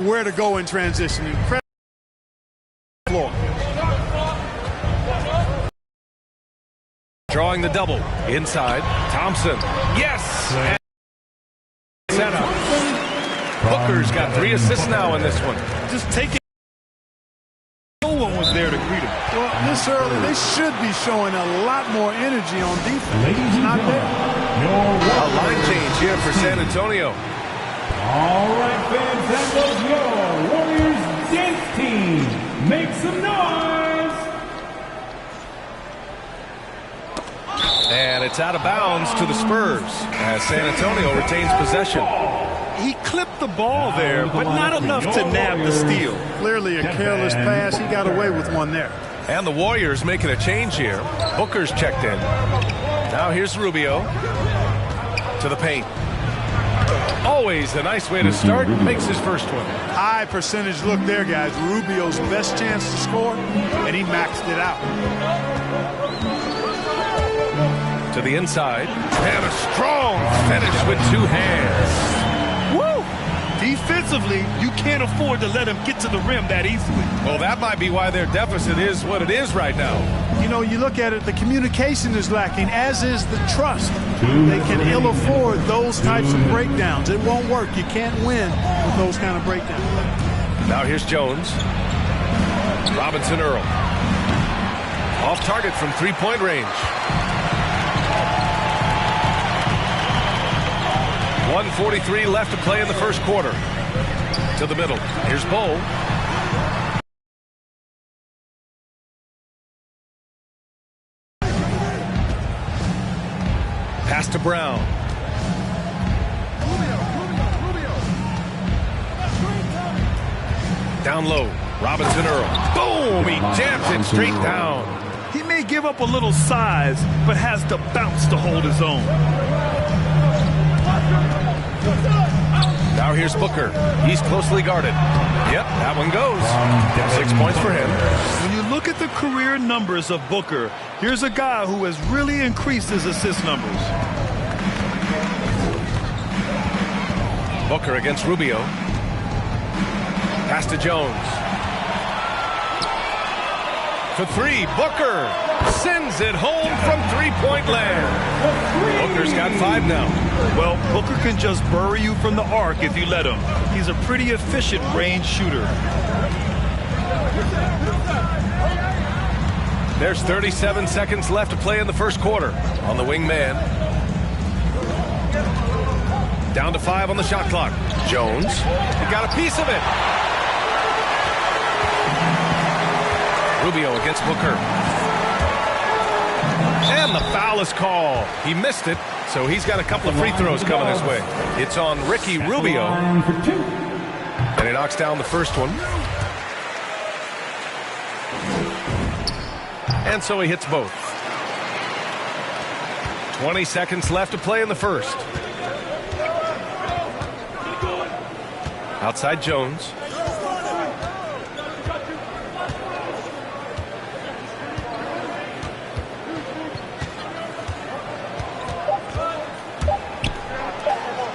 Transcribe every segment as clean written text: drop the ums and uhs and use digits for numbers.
where to go in transition. Incredible floor. Drawing the double. Inside. Thompson. Yes! Set up. Booker's got 3 assists now in this one. Just take it. No one was there to greet him. Well, this early, they should be showing a lot more energy on defense. It's not there. A line change here for San Antonio. All right, fans, that was your Warriors dance team. Make some noise. And it's out of bounds to the Spurs as San Antonio retains possession. He clipped the ball there, but not enough to nab the steal. Clearly a careless pass. He got away with one there. And the Warriors making a change here. Booker's checked in. Now here's Rubio to the paint. Always a nice way to start. Makes his first one. High percentage look there, guys. Rubio's best chance to score, and he maxed it out. To the inside. And a strong finish with 2 hands. Woo! Defensively, you can't afford to let him get to the rim that easily. Well, that might be why their deficit is what it is right now. You know, you look at it, the communication is lacking, as is the trust. They can ill afford those types of breakdowns. It won't work. You can't win with those kind of breakdowns. Now here's Jones. Robinson Earl. Off target from 3-point range. 1:43 left to play in the first quarter. To the middle. Here's Bol. Pass to Brown. Down low. Robinson Earl. Boom! He jams it straight down. He may give up a little size, but has the bounce to hold his own. Now here's Booker. He's closely guarded. Yep, that one goes. 6 points for him. When you look at the career numbers of Booker, here's a guy who has really increased his assist numbers. Booker against Rubio. Pass to Jones. For 3, Booker sends it home from 3-point land. Booker's got 5 now. Well, Booker can just bury you from the arc if you let him. He's a pretty efficient range shooter. There's 37 seconds left to play in the first quarter. On the wing man. Down to 5 on the shot clock. Jones. He got a piece of it. Rubio against Booker. And the foul is called. He missed it, so he's got a couple of free throws coming his way. It's on Ricky Rubio. And he knocks down the first one. And so he hits both. 20 seconds left to play in the first. Outside Jones.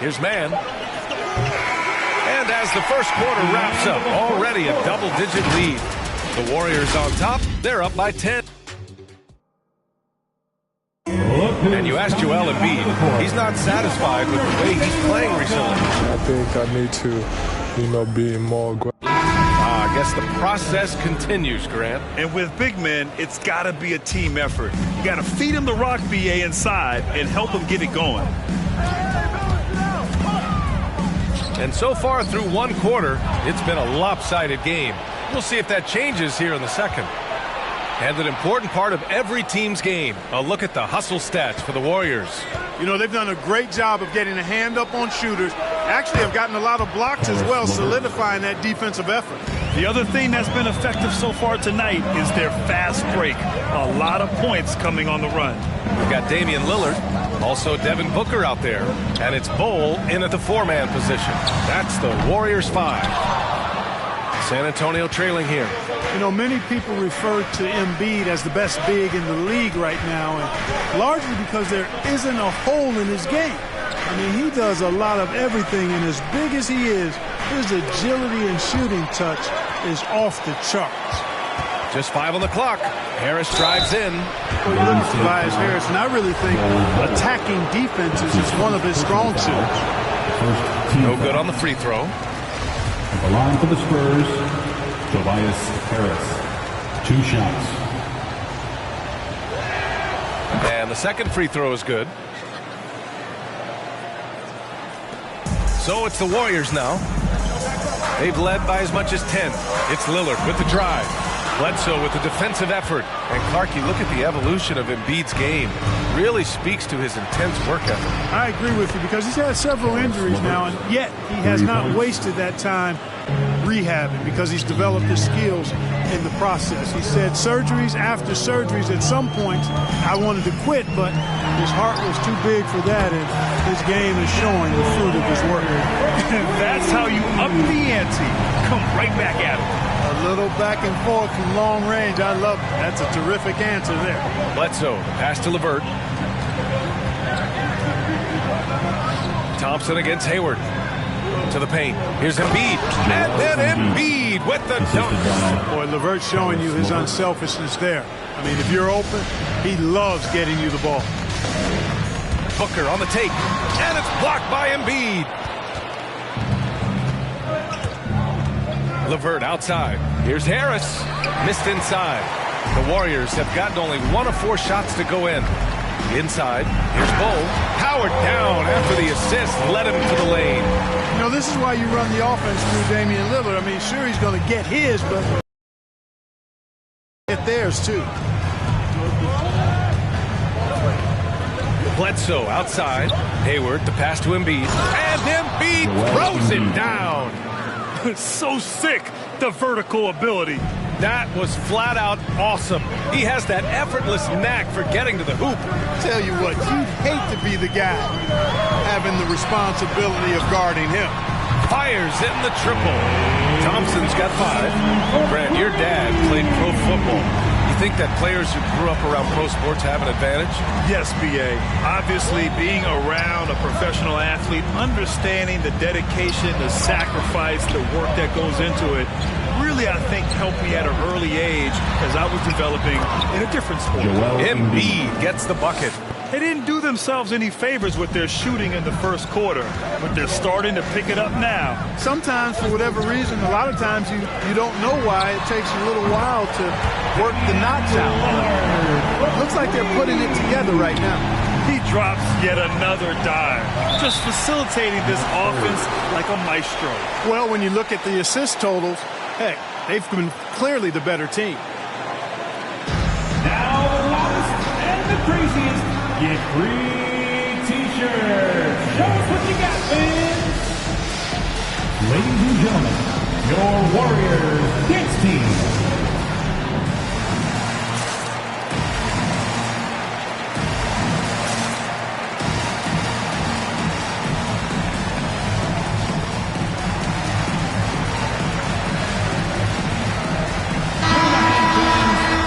Here's Mann. And as the first quarter wraps up, already a double-digit lead. The Warriors on top. They're up by 10. And you asked Joel Embiid. He's not satisfied with the way he's playing recently. I think I need to, be more aggressive. I guess the process continues, Grant. And with big men, it's got to be a team effort. You got to feed him the rock, BA, inside and help him get it going. And so far through one quarter, it's been a lopsided game. We'll see if that changes here in the second. And an important part of every team's game, a look at the hustle stats for the Warriors. You know, they've done a great job of getting a hand up on shooters. Actually, have gotten a lot of blocks as well, solidifying that defensive effort. The other thing that's been effective so far tonight is their fast break. A lot of points coming on the run. We've got Damian Lillard, also Devin Booker out there, and it's Bol in at the 4-man position. That's the Warriors 5. San Antonio trailing here. You know, many people refer to Embiid as the best big in the league right now, and largely because there isn't a hole in his game. I mean, he does a lot of everything, and as big as he is, his agility and shooting touch is off the charts. Just 5 on the clock. Harris drives in. Well, you look at Tobias Harris, and I really think attacking defenses is one of his strong suits. No good on the free throw. At the line for the Spurs, Tobias Harris. 2 shots. And the second free throw is good. So it's the Warriors now. They've led by as much as 10. It's Lillard with the drive. Bledsoe with the defensive effort. And Clarkie, look at the evolution of Embiid's game. Really speaks to his intense work ethic. I agree with you because he's had several injuries now, and yet he has not wasted that time rehabbing because he's developed his skills in the process. He said surgeries after surgeries. At some points, I wanted to quit, but his heart was too big for that, and his game is showing the fruit of his work. That's how you up the ante. Come right back at him. A little back and forth from long range. I love it. That's a terrific answer there. Bledsoe, pass to LeVert. Thompson against Hayward. To the paint. Here's Embiid. And then Embiid with the dunk. Boy, LeVert's showing you his unselfishness there. I mean, if you're open, he loves getting you the ball. Booker on the take. And it's blocked by Embiid. LeVert outside. Here's Harris. Missed inside. The Warriors have gotten only 1 of 4 shots to go in. Inside. Here's Bull. Howard down after the assist. Led him to the lane. You know, this is why you run the offense through Damian Lillard. I mean, sure, he's going to get his, but get theirs, too. Bledsoe outside. Hayward, the pass to Embiid. And Embiid throws it down. So sick, the vertical ability. That was flat out awesome. He has that effortless knack for getting to the hoop. Tell you what, you'd hate to be the guy having the responsibility of guarding him. Fires in the triple. Thompson's got 5. Brad, your dad played pro football. You think that players who grew up around pro sports have an advantage? Yes, B.A. Obviously, being around a professional athlete, understanding the dedication, the sacrifice, the work that goes into it, really, I think, helped me at an early age as I was developing in a different sport. Embiid gets the bucket. They didn't do themselves any favors with their shooting in the first quarter, but they're starting to pick it up now. Sometimes, for whatever reason, a lot of times you don't know why. It takes a little while to work the knots out. Looks like they're putting it together right now. He drops yet another dive, just facilitating this offense like a maestro. Well, when you look at the assist totals, heck, they've been clearly the better team. Now the loudest and the craziest get free t-shirts. Show us what you got, fans. Ladies and gentlemen, your Warriors dance team.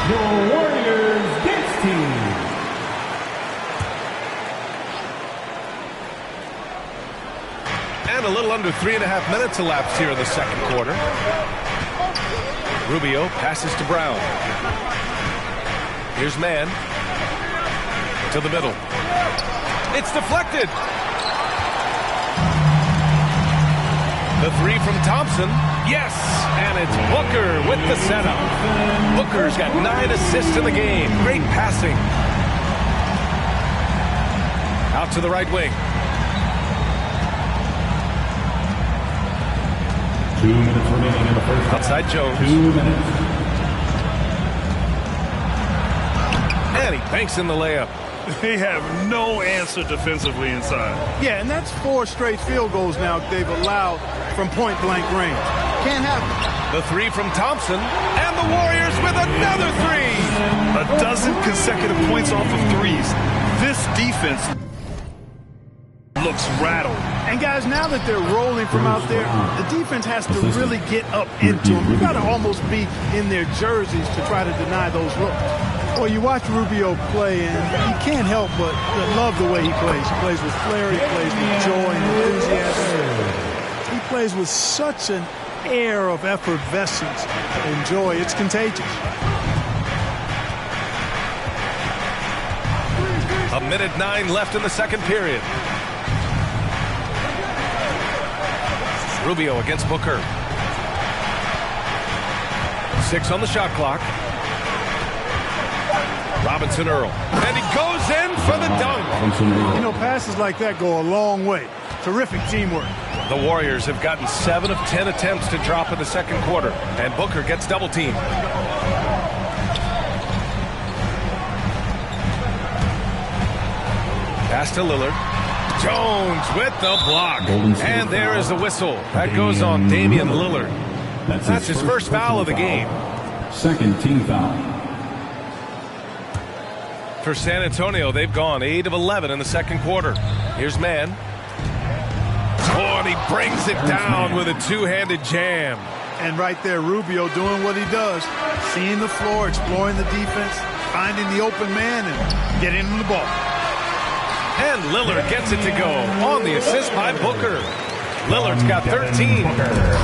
Your Warriors dance team. And a little under 3.5 minutes elapsed here in the second quarter. Rubio passes to Brown. Here's Mann. To the middle. It's deflected. The 3 from Thompson. Yes! And it's Booker with the setup. Booker's got 9 assists in the game. Great passing. Out to the right wing. 2 minutes remaining in the first. Outside Jones. 2 minutes. And he banks in the layup. They have no answer defensively inside. Yeah, and that's 4 straight field goals now they've allowed from point-blank range. Can't have it. The 3 from Thompson. And the Warriors with another 3. A dozen consecutive points off of threes. This defense looks rattled. And guys, now that they're rolling from out there, the defense has to really get up into them. You've got to almost be in their jerseys to try to deny those looks. Well, you watch Rubio play, and you can't help but love the way he plays. He plays with flair, he plays with joy and enthusiasm. He plays with such an air of effervescence and joy. It's contagious. A minute 9 left in the second period. Rubio against Booker. 6 on the shot clock. Robinson Earl. And he goes in for the dunk. You know, passes like that go a long way. Terrific teamwork. The Warriors have gotten 7 of 10 attempts to drop in the second quarter. And Booker gets double teamed. Pass to Lillard. Jones with the block. And there is the whistle. That goes on Damian Lillard. That's his first foul of the game. Second team foul. For San Antonio, they've gone 8 of 11 in the second quarter. Here's Mann. Oh, and he brings it down with a two-handed jam. And right there, Rubio doing what he does. Seeing the floor, exploring the defense, finding the open man, and getting him the ball. And Lillard gets it to go on the assist by Booker. Lillard's got 13.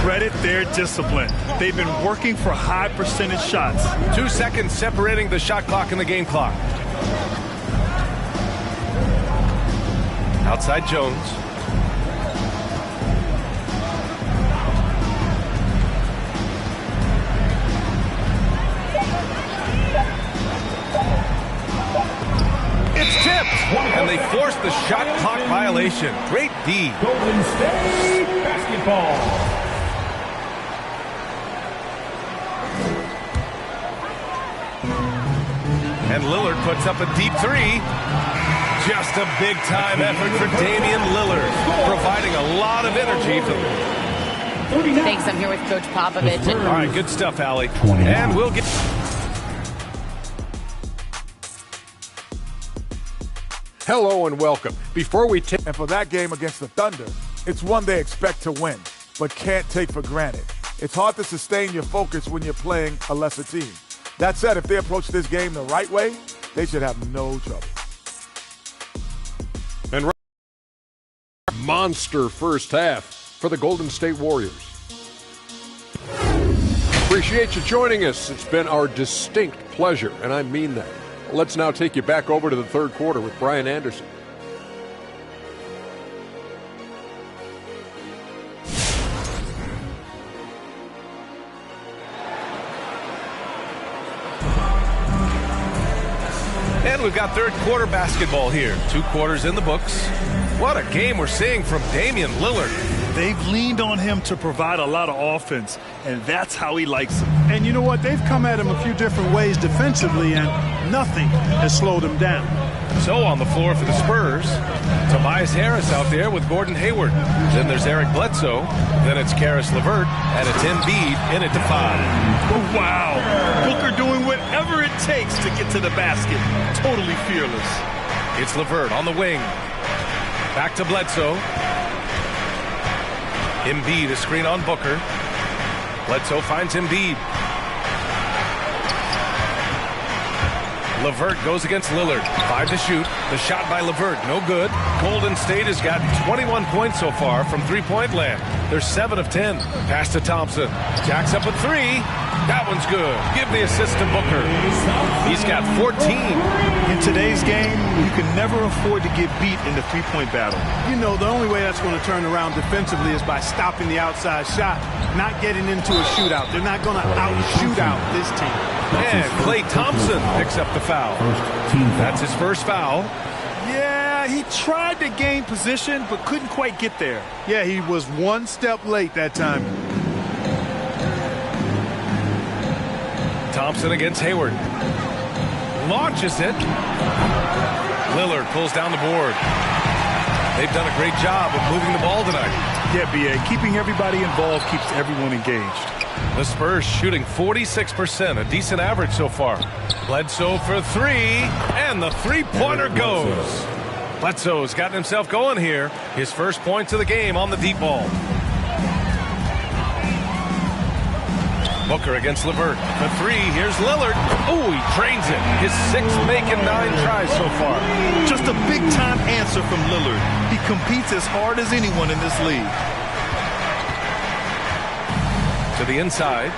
Credit their discipline. They've been working for high percentage shots. 2 seconds separating the shot clock and the game clock. Outside Jones. It's tipped, and they force the shot clock violation. Great D. Golden State basketball. And Lillard puts up a deep three. Just a big-time effort for Damian Lillard, providing a lot of energy for them. Thanks. I'm here with Coach Popovich. All right, good stuff, Allie. And we'll get... Hello and welcome. Before we take... And for that game against the Thunder, it's one they expect to win, but can't take for granted. It's hard to sustain your focus when you're playing a lesser team. That said, if they approach this game the right way, they should have no trouble. And monster first half for the Golden State Warriors. Appreciate you joining us. It's been our distinct pleasure, and I mean that. Let's now take you back over to the third quarter with Brian Anderson. And we've got third quarter basketball here. 2 quarters in the books. What a game we're seeing from Damian Lillard. They've leaned on him to provide a lot of offense, and that's how he likes it. And you know what? They've come at him a few different ways defensively, and nothing has slowed him down. So on the floor for the Spurs, Tobias Harris out there with Gordon Hayward. Then there's Eric Bledsoe. Then it's Karis LeVert, and it's Embiid in it to 5. Wow. Booker doing whatever it takes to get to the basket. Totally fearless. It's LeVert on the wing. Back to Bledsoe. Embiid, a screen on Booker. Bledsoe finds Embiid. LeVert goes against Lillard. 5 to shoot. The shot by LeVert, no good. Golden State has gotten 21 points so far from three-point land. They're 7 of 10. Pass to Thompson. Jacks up a 3. That one's good. Give the assist to Booker. He's got 14. In today's game, you can never afford to get beat in the three-point battle. You know, the only way that's going to turn around defensively is by stopping the outside shot, not getting into a shootout. They're not going to out-shoot out this team. And Klay Thompson picks up the foul. That's his first foul. Yeah, he tried to gain position, but couldn't quite get there. Yeah, he was one step late that time. Thompson against Hayward. Launches it. Lillard pulls down the board. They've done a great job of moving the ball tonight. Yeah, B.A. Keeping everybody involved keeps everyone engaged. The Spurs shooting 46%, a decent average so far. Bledsoe for 3, and the three-pointer goes. Bledsoe's gotten himself going here. His first points of the game on the deep ball. Booker against LeVert. For 3, here's Lillard. Oh, he drains it. His 6th making 9 tries so far. Just a big-time answer from Lillard. He competes as hard as anyone in this league. To the inside.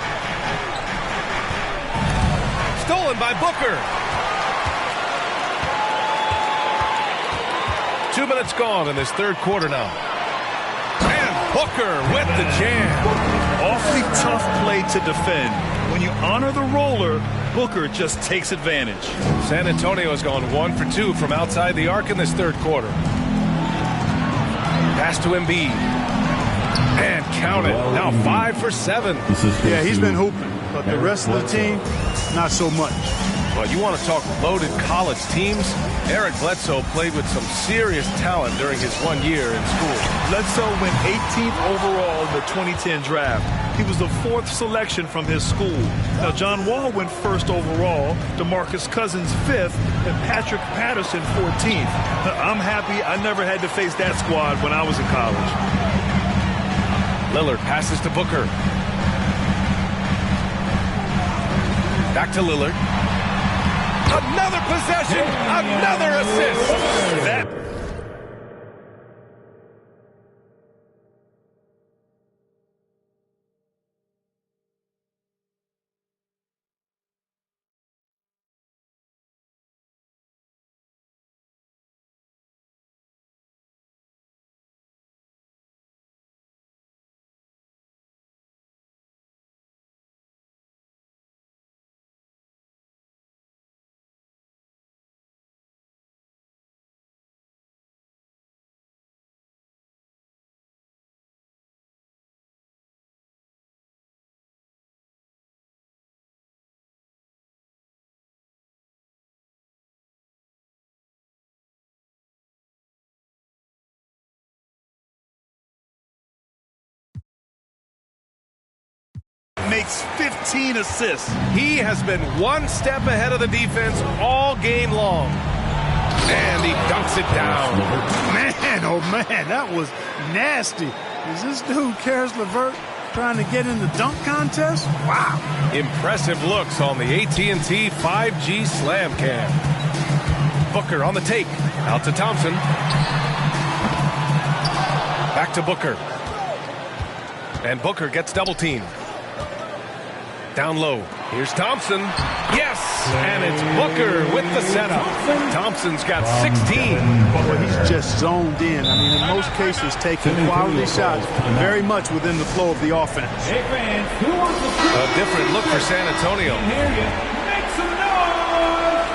Stolen by Booker. 2 minutes gone in this third quarter now. And Booker with the jam. Awfully tough play to defend. When you honor the roller, Booker just takes advantage. San Antonio has gone 1 for 2 from outside the arc in this third quarter. Pass to Embiid. And count it. Now 5 for 7. Yeah, he's been hooping, but the rest of the team, not so much. Well, you want to talk loaded college teams? Eric Bledsoe played with some serious talent during his 1 year in school. Bledsoe went 18th overall in the 2010 draft. He was the 4th selection from his school. Now, John Wall went 1st overall, DeMarcus Cousins 5th, and Patrick Patterson 14th. I'm happy I never had to face that squad when I was in college. Lillard passes to Booker. Back to Lillard. Another possession, another assist. That makes 15 assists. he has been one step ahead of the defense all game long. And he dunks it down. Man, oh man, that was nasty. Is this dude, Karis LeVert, trying to get in the dunk contest? Wow. Impressive looks on the AT&T 5G Slam Cam. Booker on the take. Out to Thompson. Back to Booker. And Booker gets double teamed. Down low. Here's Thompson. Yes! And it's Booker with the setup. Thompson's got 16. Boy, he's just zoned in. I mean, in most cases, taking quality shots very much within the flow of the offense. A different look for San Antonio. Make some noise!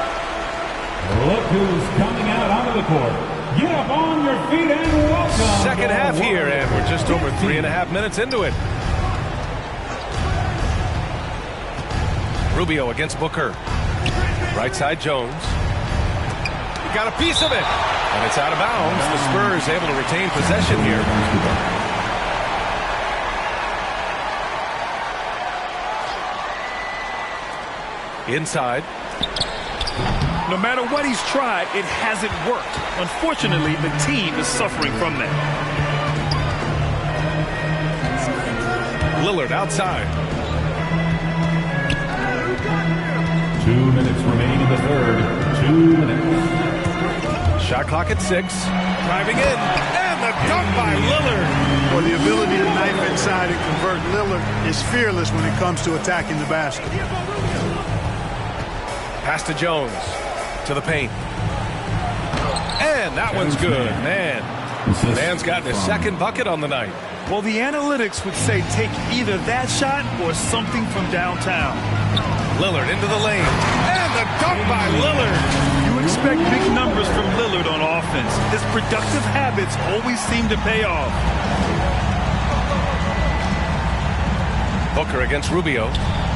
Look who's coming out onto the court. Get up on your feet and welcome. Second half here, and we're just over 3.5 minutes into it. Rubio against Booker. Right side Jones. He got a piece of it. And it's out of bounds. The Spurs able to retain possession here. Inside. No matter what he's tried, it hasn't worked. Unfortunately, the team is suffering from that. Lillard outside. 2 minutes remain in the third. 2 minutes. Shot clock at 6. Driving in. And the dunk by Lillard. Well, the ability to knife inside and convert Lillard is fearless when it comes to attacking the basket. Pass to Jones. To the paint. And that one's good. Man's gotten his second bucket on the night. Well, the analytics would say take either that shot or something from downtown. Lillard into the lane. And the dunk by Lillard. You expect big numbers from Lillard on offense. His productive habits always seem to pay off. Booker against Rubio.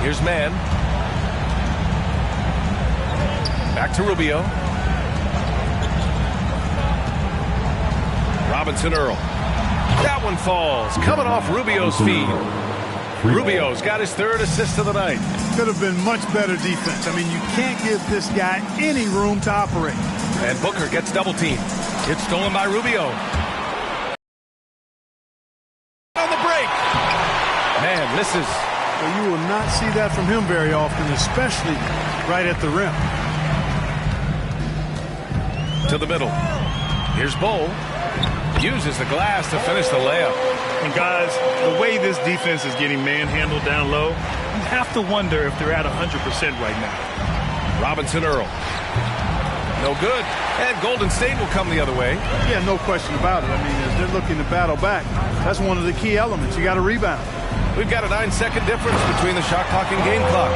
Here's Man. Back to Rubio. Robinson Earl. That one falls. Coming off Rubio's feet. Rubio's got his third assist of the night. Could have been much better defense. I mean, you can't give this guy any room to operate. And Booker gets double teamed. It's stolen by Rubio. On the break. Man misses. Well, you will not see that from him very often, especially right at the rim. To the middle. Here's Bol. Uses the glass to finish the layup. And guys, the way this defense is getting manhandled down low, you have to wonder if they're at 100% right now. Robinson Earl. No good. And Golden State will come the other way. Yeah, no question about it. I mean, as they're looking to battle back, that's one of the key elements. You got to rebound. We've got a 9-second difference between the shot clock and game clock.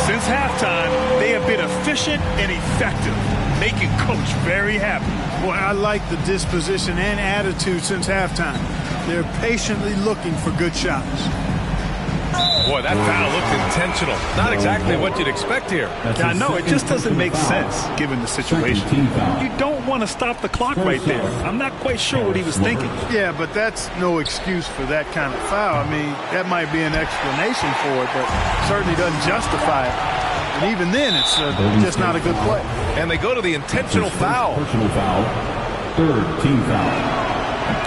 Since halftime, they have been efficient and effective, making Coach very happy. Boy, I like the disposition and attitude since halftime. They're patiently looking for good shots. Boy, that foul looked intentional. Not exactly what you'd expect here. I know, it just doesn't make sense given the situation. You don't want to stop the clock right there. I'm not quite sure what he was thinking. Yeah, but that's no excuse for that kind of foul. I mean, that might be an explanation for it, but certainly doesn't justify it. And even then, it's just not a good play. And they go to the intentional foul. Personal foul. Third team foul.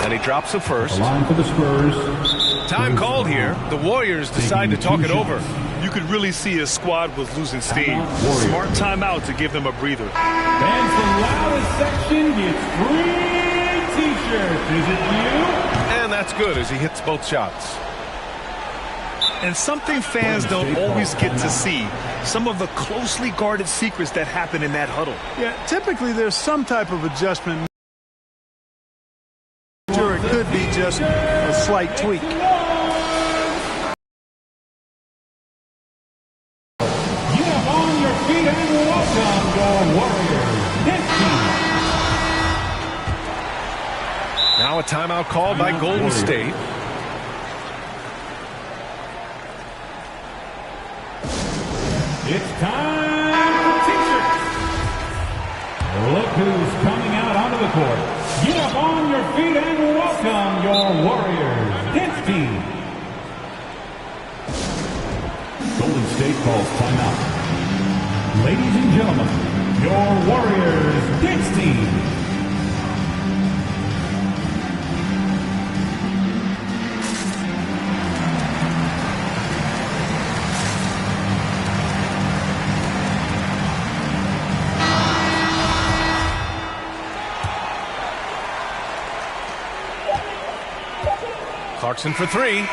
And he drops the first. The line for the Spurs. Time called here. The Warriors decide to talk it over. You could really see his squad was losing steam. Smart timeout to give them a breather. Fans, the loudest section gets free T-shirts. Is it you? And that's good as he hits both shots. And something fans don't always get to see, some of the closely guarded secrets that happen in that huddle. Yeah, typically there's some type of adjustment. Sure, it could be just a slight tweak. Get up on your feet and welcome your Warriors. This team. Now a timeout called by Golden State. It's time for T-shirts. Look who's coming out onto the court. Get up on your feet and welcome your Warriors. This team. Golden State calls timeout. Ladies and gentlemen, your Warriors Knicks team. Clarkson for three.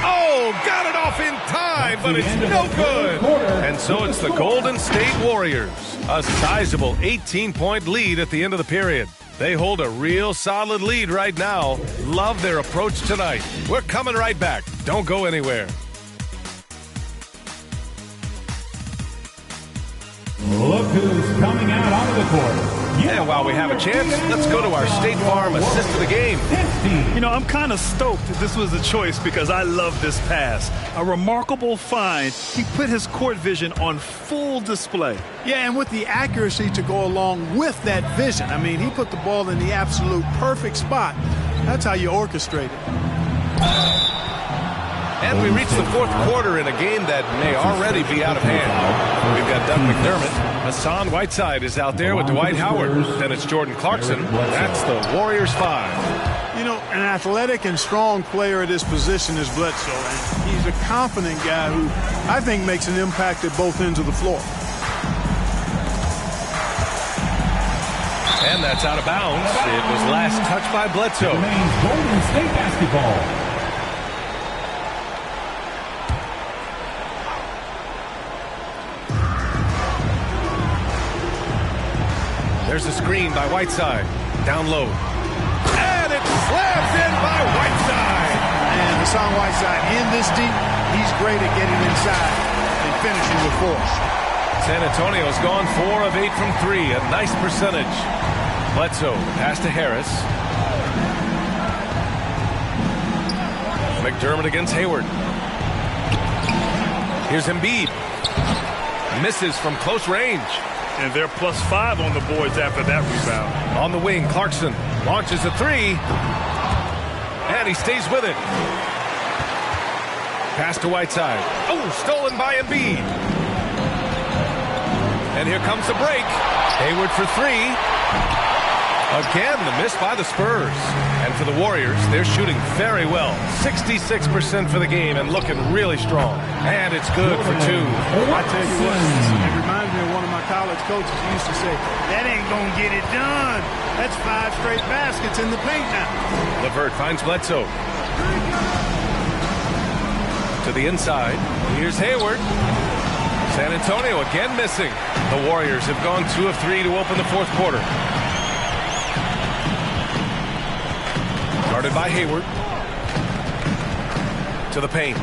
Oh, got it off in time, but it's no good. And so it's the Golden State Warriors. A sizable 18-point lead at the end of the period. They hold a real solid lead right now. Love their approach tonight. We're coming right back. Don't go anywhere. Look who's coming out onto the court. And while we have a chance, let's go to our State Farm assist of the game. You know, I'm kind of stoked that this was a choice because I love this pass. A remarkable find. He put his court vision on full display. Yeah, and with the accuracy to go along with that vision. I mean, he put the ball in the absolute perfect spot. That's how you orchestrate it. And we reach the fourth quarter in a game that may already be out of hand. We've got Doug McDermott. Hassan Whiteside is out there with Dwight Howard. Then it's Jordan Clarkson. That's the Warriors 5. You know, an athletic and strong player at his position is Bledsoe. And he's a confident guy who I think makes an impact at both ends of the floor. And that's out of bounds. It was last touched by Bledsoe. Golden State basketball. There's a screen by Whiteside. Down low. And it slams in by Whiteside. And Hassan Whiteside in this deep, he's great at getting inside and finishing with force. San Antonio's gone 4 of 8 from 3. A nice percentage. Bledsoe pass to Harris. McDermott against Hayward. Here's Embiid. Misses from close range. And they're +5 on the boards after that rebound. On the wing, Clarkson launches a 3. And he stays with it. Pass to Whiteside. Oh, stolen by Embiid. And here comes the break. Hayward for 3. Again, the miss by the Spurs. And for the Warriors, they're shooting very well. 66% for the game and looking really strong. And it's good for 2. I tell you what, it reminds me of one of my college coaches who used to say, that ain't going to get it done. That's 5 straight baskets in the paint now. LeVert finds Bledsoe. To the inside. Here's Hayward. San Antonio again missing. The Warriors have gone 2 of 3 to open the fourth quarter. Guarded by Hayward. To the paint.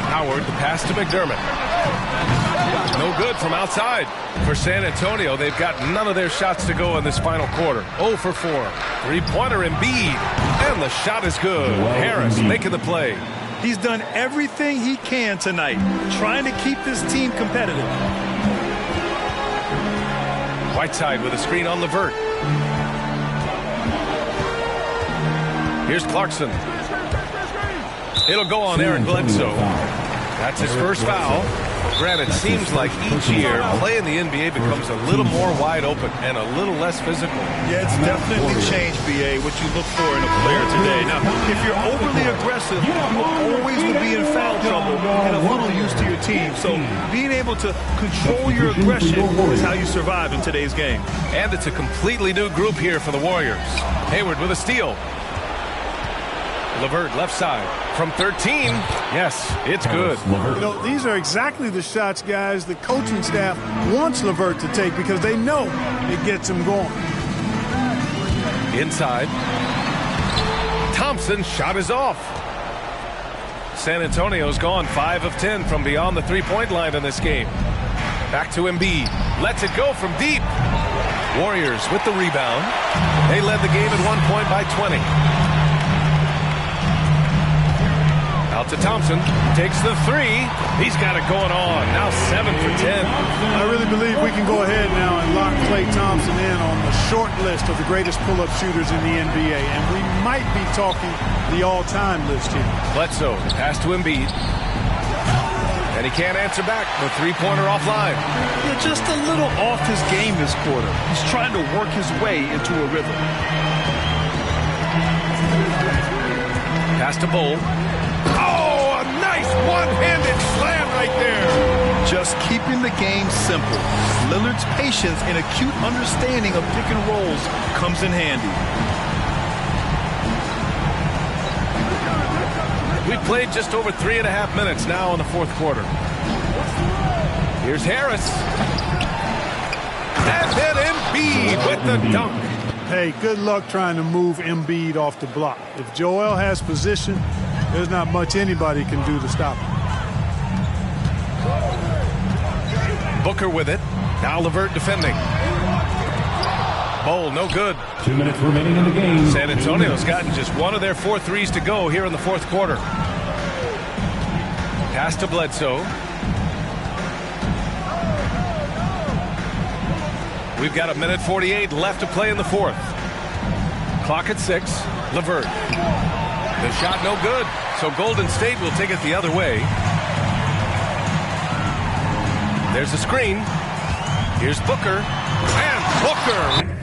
Howard, the pass to McDermott. No good from outside. For San Antonio, they've got none of their shots to go in this final quarter. 0 for 4. Three-pointer Embiid. And the shot is good. Harris making the play. He's done everything he can tonight, trying to keep this team competitive. Whiteside with a screen on LeVert. Here's Clarkson. It'll go on Aaron Bledsoe. That's his first foul. Granted, it seems like each year play in the NBA becomes a little more wide open and a little less physical. Yeah, it's definitely changed, BA, what you look for in a player today. Now, if you're overly aggressive, you always will be in foul trouble and a little used to your team. So being able to control your aggression is how you survive in today's game. And it's a completely new group here for the Warriors. Hayward with a steal. LeVert left side from 13. Yes, it's good. You know, these are exactly the shots, guys, the coaching staff wants LeVert to take because they know it gets him going. Inside. Thompson's shot is off. San Antonio's gone 5 of 10 from beyond the three-point line in this game. Back to Embiid. Lets it go from deep. Warriors with the rebound. They led the game at 1 point by 20. Out to Thompson. Takes the three. He's got it going on. Now 7 for 10. I really believe we can go ahead now and lock Klay Thompson in on the short list of the greatest pull-up shooters in the NBA. And we might be talking the all-time list here. Bledsoe pass to Embiid. And he can't answer back. The three-pointer offline. Yeah, just a little off his game this quarter. He's trying to work his way into a rhythm. Pass to Bull. Oh, a nice one-handed slam right there. Just keeping the game simple. Lillard's patience and acute understanding of pick and rolls comes in handy. We've played just over 3.5 minutes now in the fourth quarter. Here's Harris. And then Embiid with the dunk. Hey, good luck trying to move Embiid off the block. If Joel has position, there's not much anybody can do to stop him. Booker with it. Now LeVert defending. Bowl, no good. 2 minutes remaining in the game. San Antonio's gotten just one of their 4 threes to go here in the fourth quarter. Pass to Bledsoe. We've got 1:48 left to play in the fourth. Clock at 6. LeVert. The shot no good. So Golden State will take it the other way. There's a screen. Here's Booker. And Booker.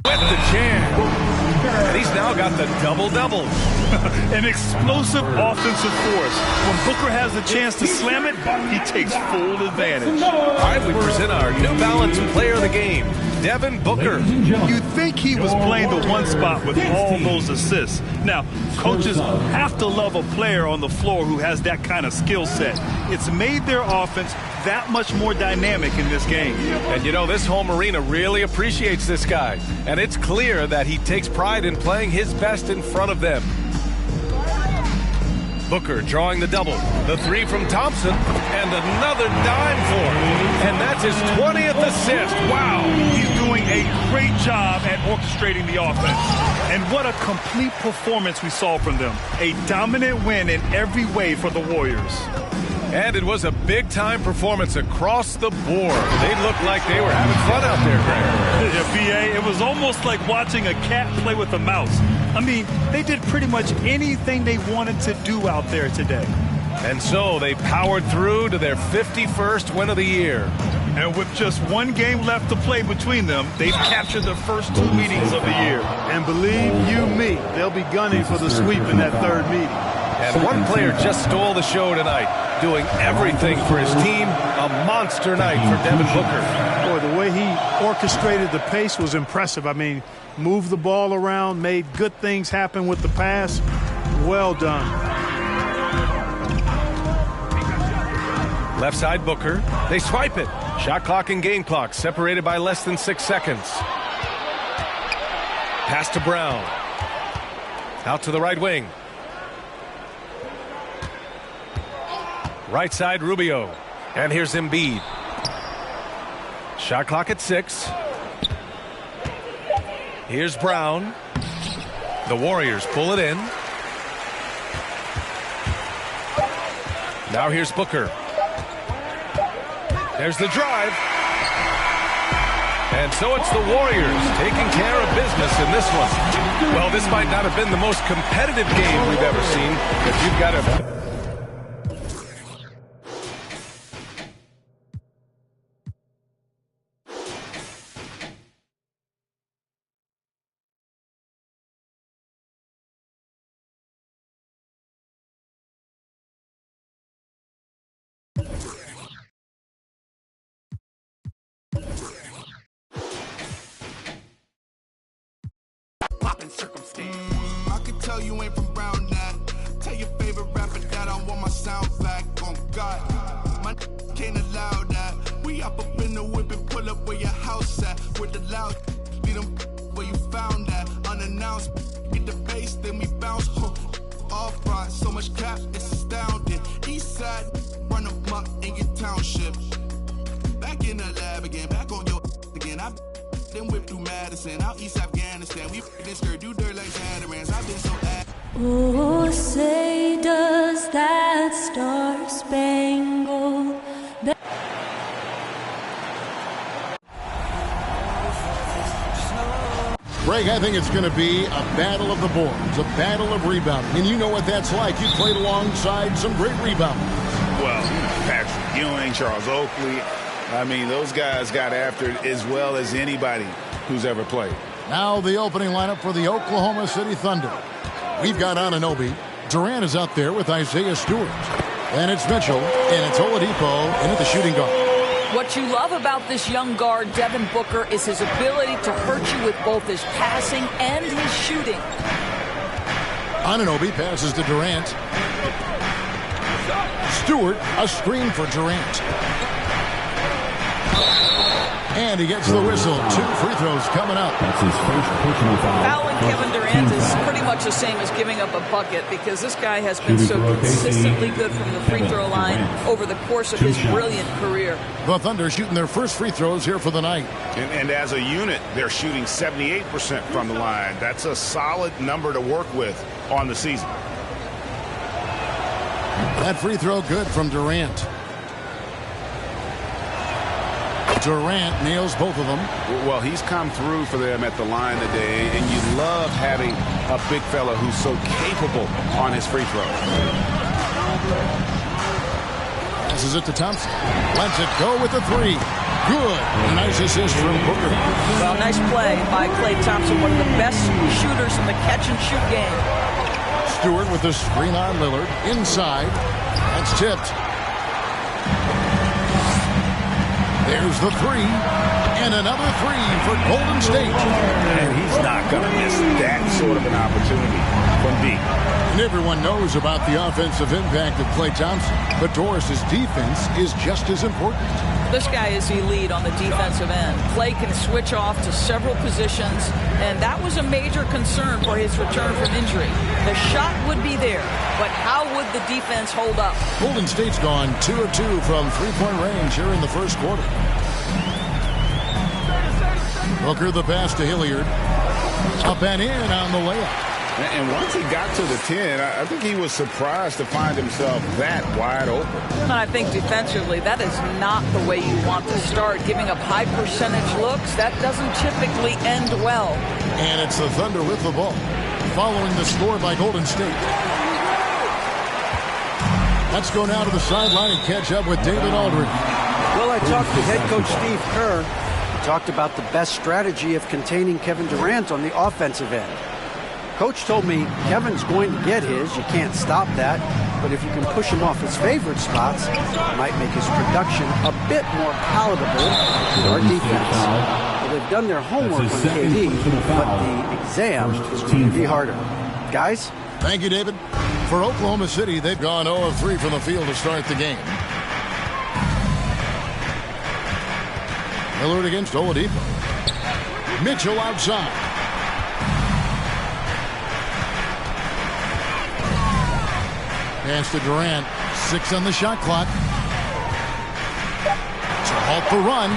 With the chance. And he's now got the double-double. An explosive offensive force. When Booker has a chance to slam it, he takes full advantage. All right, we present our New Balance Player of the Game, Devin Booker. You'd think he was playing the one spot with all those assists. Now, coaches have to love a player on the floor who has that kind of skill set. It's made their offense that much more dynamic in this game. And you know, this home arena really appreciates this guy. And it's clear that he takes pride in playing his best in front of them. Booker drawing the double. The three from Thompson. And another dime for him. And that's his 20th assist. Wow. He's doing a great job at orchestrating the offense. And what a complete performance we saw from them. A dominant win in every way for the Warriors. And it was a big-time performance across the board. They looked like they were having fun out there, Greg. Yeah, B.A., it was almost like watching a cat play with a mouse. I mean, they did pretty much anything they wanted to do out there today. And so they powered through to their 51st win of the year. And with just one game left to play between them, they've captured the first 2 meetings of the year. And believe you me, they'll be gunning for the sweep in that third meeting. And one player just stole the show tonight, doing everything for his team. A monster night for Devin Booker. Boy, the way he orchestrated the pace was impressive. I mean, moved the ball around, made good things happen with the pass. Well done. Left side Booker. They swipe it. Shot clock and game clock separated by less than 6 seconds. Pass to Brown. Out to the right wing. Right side Rubio. And here's Embiid. Shot clock at 6. Here's Brown. The Warriors pull it in. Now here's Booker. There's the drive. And so it's the Warriors taking care of business in this one. Well, this might not have been the most competitive game we've ever seen, but you've got to... I can tell you ain't from Brown that. Tell your favorite rapper that I want my sound back. On God, my can't allow that. We up in the whip and pull up where your house at. With the loud, lead them where you found that. Unannounced, get the bass, then we bounce. Off front, so much cap, it's astounding. East side, run them up in your township. Back in the lab again, back on your again. I then whip through Madison, out East Afghanistan. We this girl do dirt like Zatarans. I've been so oh, say does that star spangled Greg, I think it's going to be a battle of the boards, a battle of rebounding. And you know what that's like. You played alongside some great rebounders. Well, Patrick Ewing, Charles Oakley. I mean, those guys got after it as well as anybody who's ever played. Now the opening lineup for the Oklahoma City Thunder. We've got Anunoby. Durant is out there with Isaiah Stewart. And it's Mitchell, and it's Oladipo in at the shooting guard. What you love about this young guard, Devin Booker, is his ability to hurt you with both his passing and his shooting. Anunoby passes to Durant. Stewart, a screen for Durant. And he gets the whistle. 2 free throws coming up. That's his first personal foul. Fouling Kevin Durant is pretty much the same as giving up a bucket because this guy has been so consistently good from the free throw line over the course of his brilliant career. The Thunder shooting their first free throws here for the night. And as a unit, they're shooting 78% from the line. That's a solid number to work with on the season. That free throw good from Durant. Durant nails both of them. Well, he's come through for them at the line today, and you love having a big fella who's so capable on his free throw. Passes it to Thompson. Lets it go with the 3. Good. Nice assist from Booker. Well, nice play by Klay Thompson, one of the best shooters in the catch-and-shoot game. Stewart with the screen on Lillard. Inside. That's tipped. There's the 3, and another 3 for Golden State. And he's not going to miss that sort of an opportunity from deep. And everyone knows about the offensive impact of Klay Thompson, but Doris's defense is just as important. This guy is elite on the defensive end. Klay can switch off to several positions, and that was a major concern for his return from injury. The shot would be there, but how would the defense hold up? Golden State's gone 2 of 2 from three-point range here in the first quarter. Booker the pass to Hilliard. Up and in on the layup. And once he got to the 10, I think he was surprised to find himself that wide open. And I think defensively, that is not the way you want to start. Giving up high percentage looks, that doesn't typically end well. And it's the Thunder with the ball, following the score by Golden State. Let's go now to the sideline and catch up with David Aldridge. Well, I talked to head coach Steve Kerr. He talked about the best strategy of containing Kevin Durant on the offensive end. Coach told me Kevin's going to get his. You can't stop that. But if you can push him off his favorite spots, it might make his production a bit more palatable to our defense. Well, they've done their homework on KD, but the exam is going to be harder. Guys? Thank you, David. For Oklahoma City, they've gone 0 of 3 from the field to start the game. Lillard against Oladipo. Mitchell outside. Pass to Durant. 6 on the shot clock. To halt the run.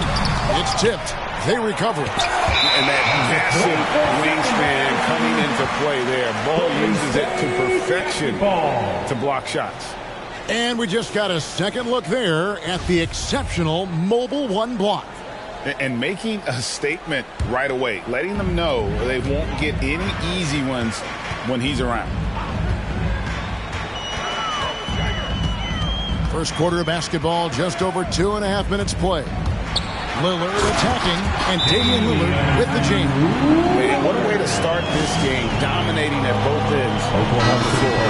It's tipped. They recover it. And that massive wingspan coming into play there. Ball uses it to perfection to block shots. And we just got a second look there at the exceptional Mobile One block. And making a statement right away, letting them know they won't get any easy ones when he's around. First quarter of basketball, just over 2.5 minutes play. Lillard attacking, and Damian Lillard with the jam. Man, what a way to start this game, dominating at both ends on the floor.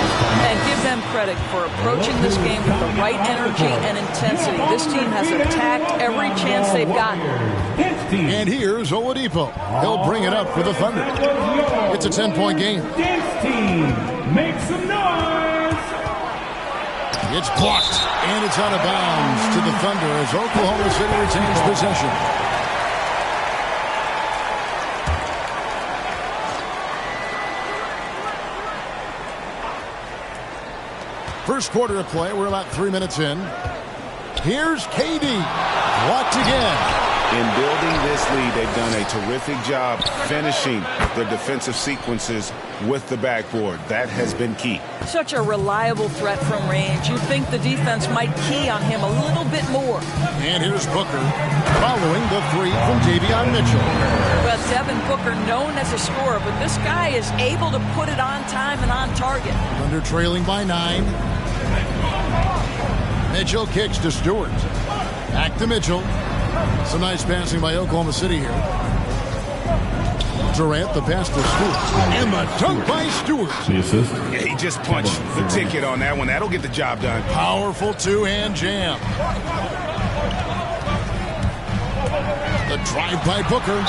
And give them credit for approaching this game with the right energy and intensity. This team has attacked every chance they've gotten. And here's Oladipo. He'll bring it up for the Thunder. It's a 10-point game. Dance team, make some noise. It's blocked, and it's out of bounds to the Thunder as Oklahoma City retains possession. First quarter of play, we're about 3 minutes in. Here's KD, blocked again. In building this lead, they've done a terrific job finishing their defensive sequences with the backboard. That has been key. Such a reliable threat from range. You'd think the defense might key on him a little bit more. And here's Booker following the 3 from Davion Mitchell. Well, Devin Booker, known as a scorer, but this guy is able to put it on time and on target. Thunder trailing by 9. Mitchell kicks to Stewart. Back to Mitchell. Some nice passing by Oklahoma City here. Durant, the pass to Stewart. And the dunk by Stewart. The assist. Yeah, he just punched the ticket on that one. That'll get the job done. Powerful two-hand jam. The drive by Booker.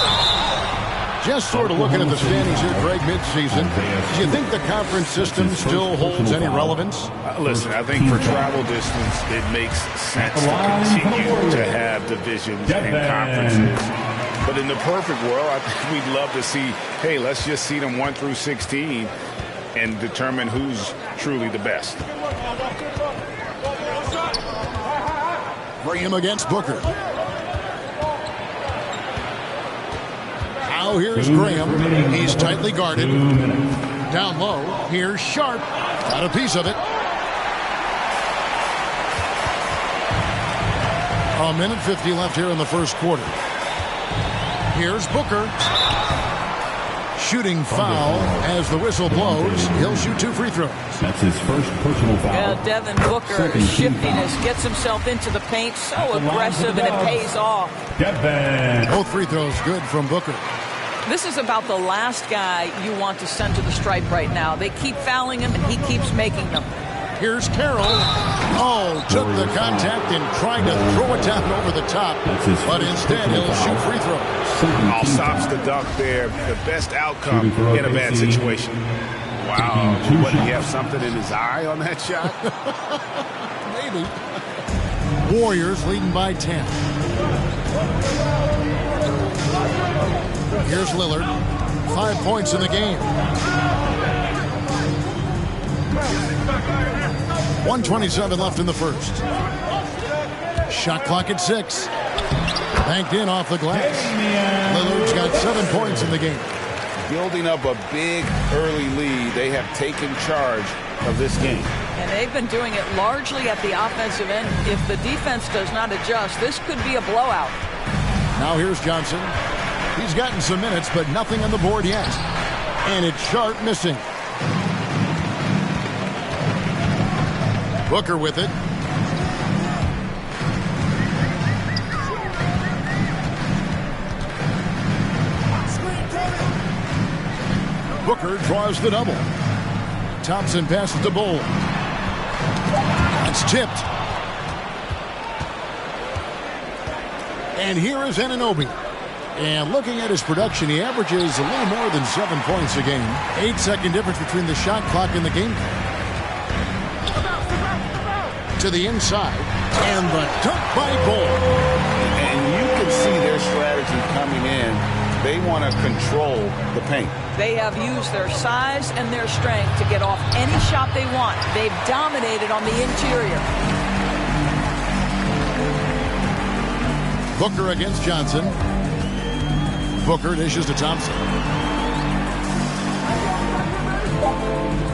Just sort of looking at the standings here, Greg, midseason. Do you think the conference system still holds any relevance? Listen, I think for travel distance, it makes sense to continue to have divisions and conferences. But in the perfect world, I think we'd love to see, hey, let's just see them 1 through 16 and determine who's truly the best. Graham against Booker. Now here's Graham. He's tightly guarded. Down low. Here's Sharp. Got a piece of it. A minute 50 left here in the first quarter. Here's Booker. Shooting foul as the whistle blows. He'll shoot 2 free throws. That's his first personal foul. Yeah, Devin Booker, shiftiness, gets himself into the paint, so aggressive, and it pays off. Both free throws good from Booker. This is about the last guy you want to send to the stripe right now. They keep fouling him, and he keeps making them. Here's Carroll. Oh, took the contact and tried to throw it down over the top. But instead, he'll shoot free throws. All stops the dunk there. The best outcome in a bad situation. Wow. What, did he have something in his eye on that shot? Maybe. Warriors leading by 10. Here's Lillard. 5 points in the game. 1:27 left in the first. Shot clock at 6. Banked in off the glass. Lillard's got 7 points in the game. building up a big early lead. They have taken charge of this game. And they've been doing it largely at the offensive end. If the defense does not adjust, this could be a blowout. Now here's Johnson. He's gotten some minutes, but nothing on the board yet. And it's Sharp missing. Booker with it. Booker draws the double. Thompson passes to Bull. It's tipped. And here is Anunoby. And looking at his production, he averages a little more than 7 points a game. 8-second difference between the shot clock and the game clock. To the inside. And the dunk by Bull. And you can see their strategy coming in. They want to control the paint. They have used their size and their strength to get off any shot they want. They've dominated on the interior. Booker against Johnson. Booker dishes to Thompson.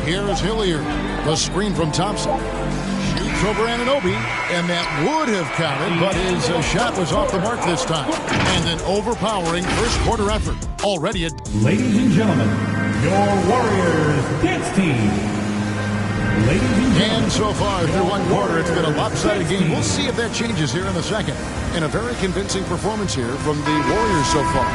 Here is Hilliard. The screen from Thompson. Shoots over Anunoby, and that would have counted, but his shot was off the mark this time. And an overpowering first quarter effort. Already at... Ladies and gentlemen, your Warriors dance team. Ladies and gentlemen. And so far through one quarter, it's been a lopsided game. We'll see if that changes here in the second. And a very convincing performance here from the Warriors so far.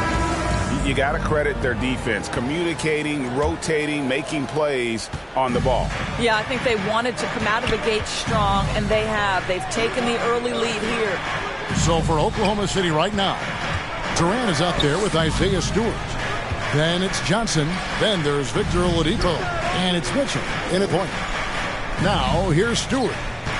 You got to credit their defense, communicating, rotating, making plays on the ball. Yeah, I think they wanted to come out of the gate strong, and they have. They've taken the early lead here. So for Oklahoma City right now, Durant is out there with Isaiah Stewart. Then it's Johnson. Then there's Victor Oladipo. And it's Mitchell in a point. Now here's Stewart.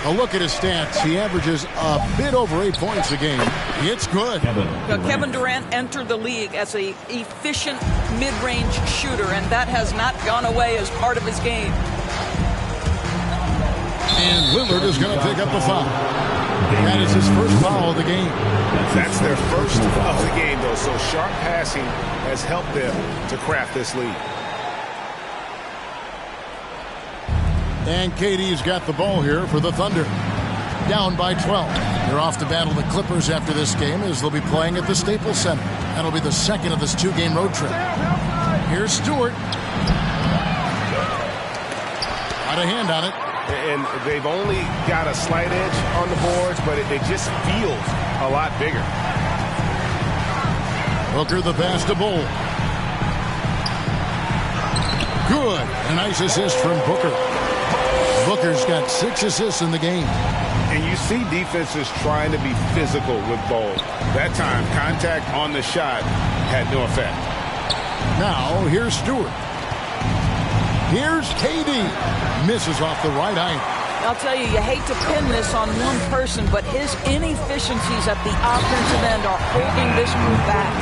A look at his stats. He averages a bit over 8 points a game. It's good. Kevin Durant entered the league as an efficient mid-range shooter, and that has not gone away as part of his game. And Lillard is going to pick up a foul. That is his first foul of the game. That's their first of the game, though. So sharp passing has helped them to craft this lead. And KD's got the ball here for the Thunder. Down by 12. They're off to battle the Clippers after this game as they'll be playing at the Staples Center. That'll be the second of this two-game road trip. Here's Stewart. Got a hand on it. And they've only got a slight edge on the boards, but it just feels a lot bigger. Booker the pass to Bull. Good. A nice assist from Booker. Booker's got 6 assists in the game. And you see defenses trying to be physical with Bull. That time, contact on the shot had no effect. Now, here's Stewart. Here's KD. Misses off the right eye. I'll tell you, you hate to pin this on one person, but his inefficiencies at the offensive end are holding this group back.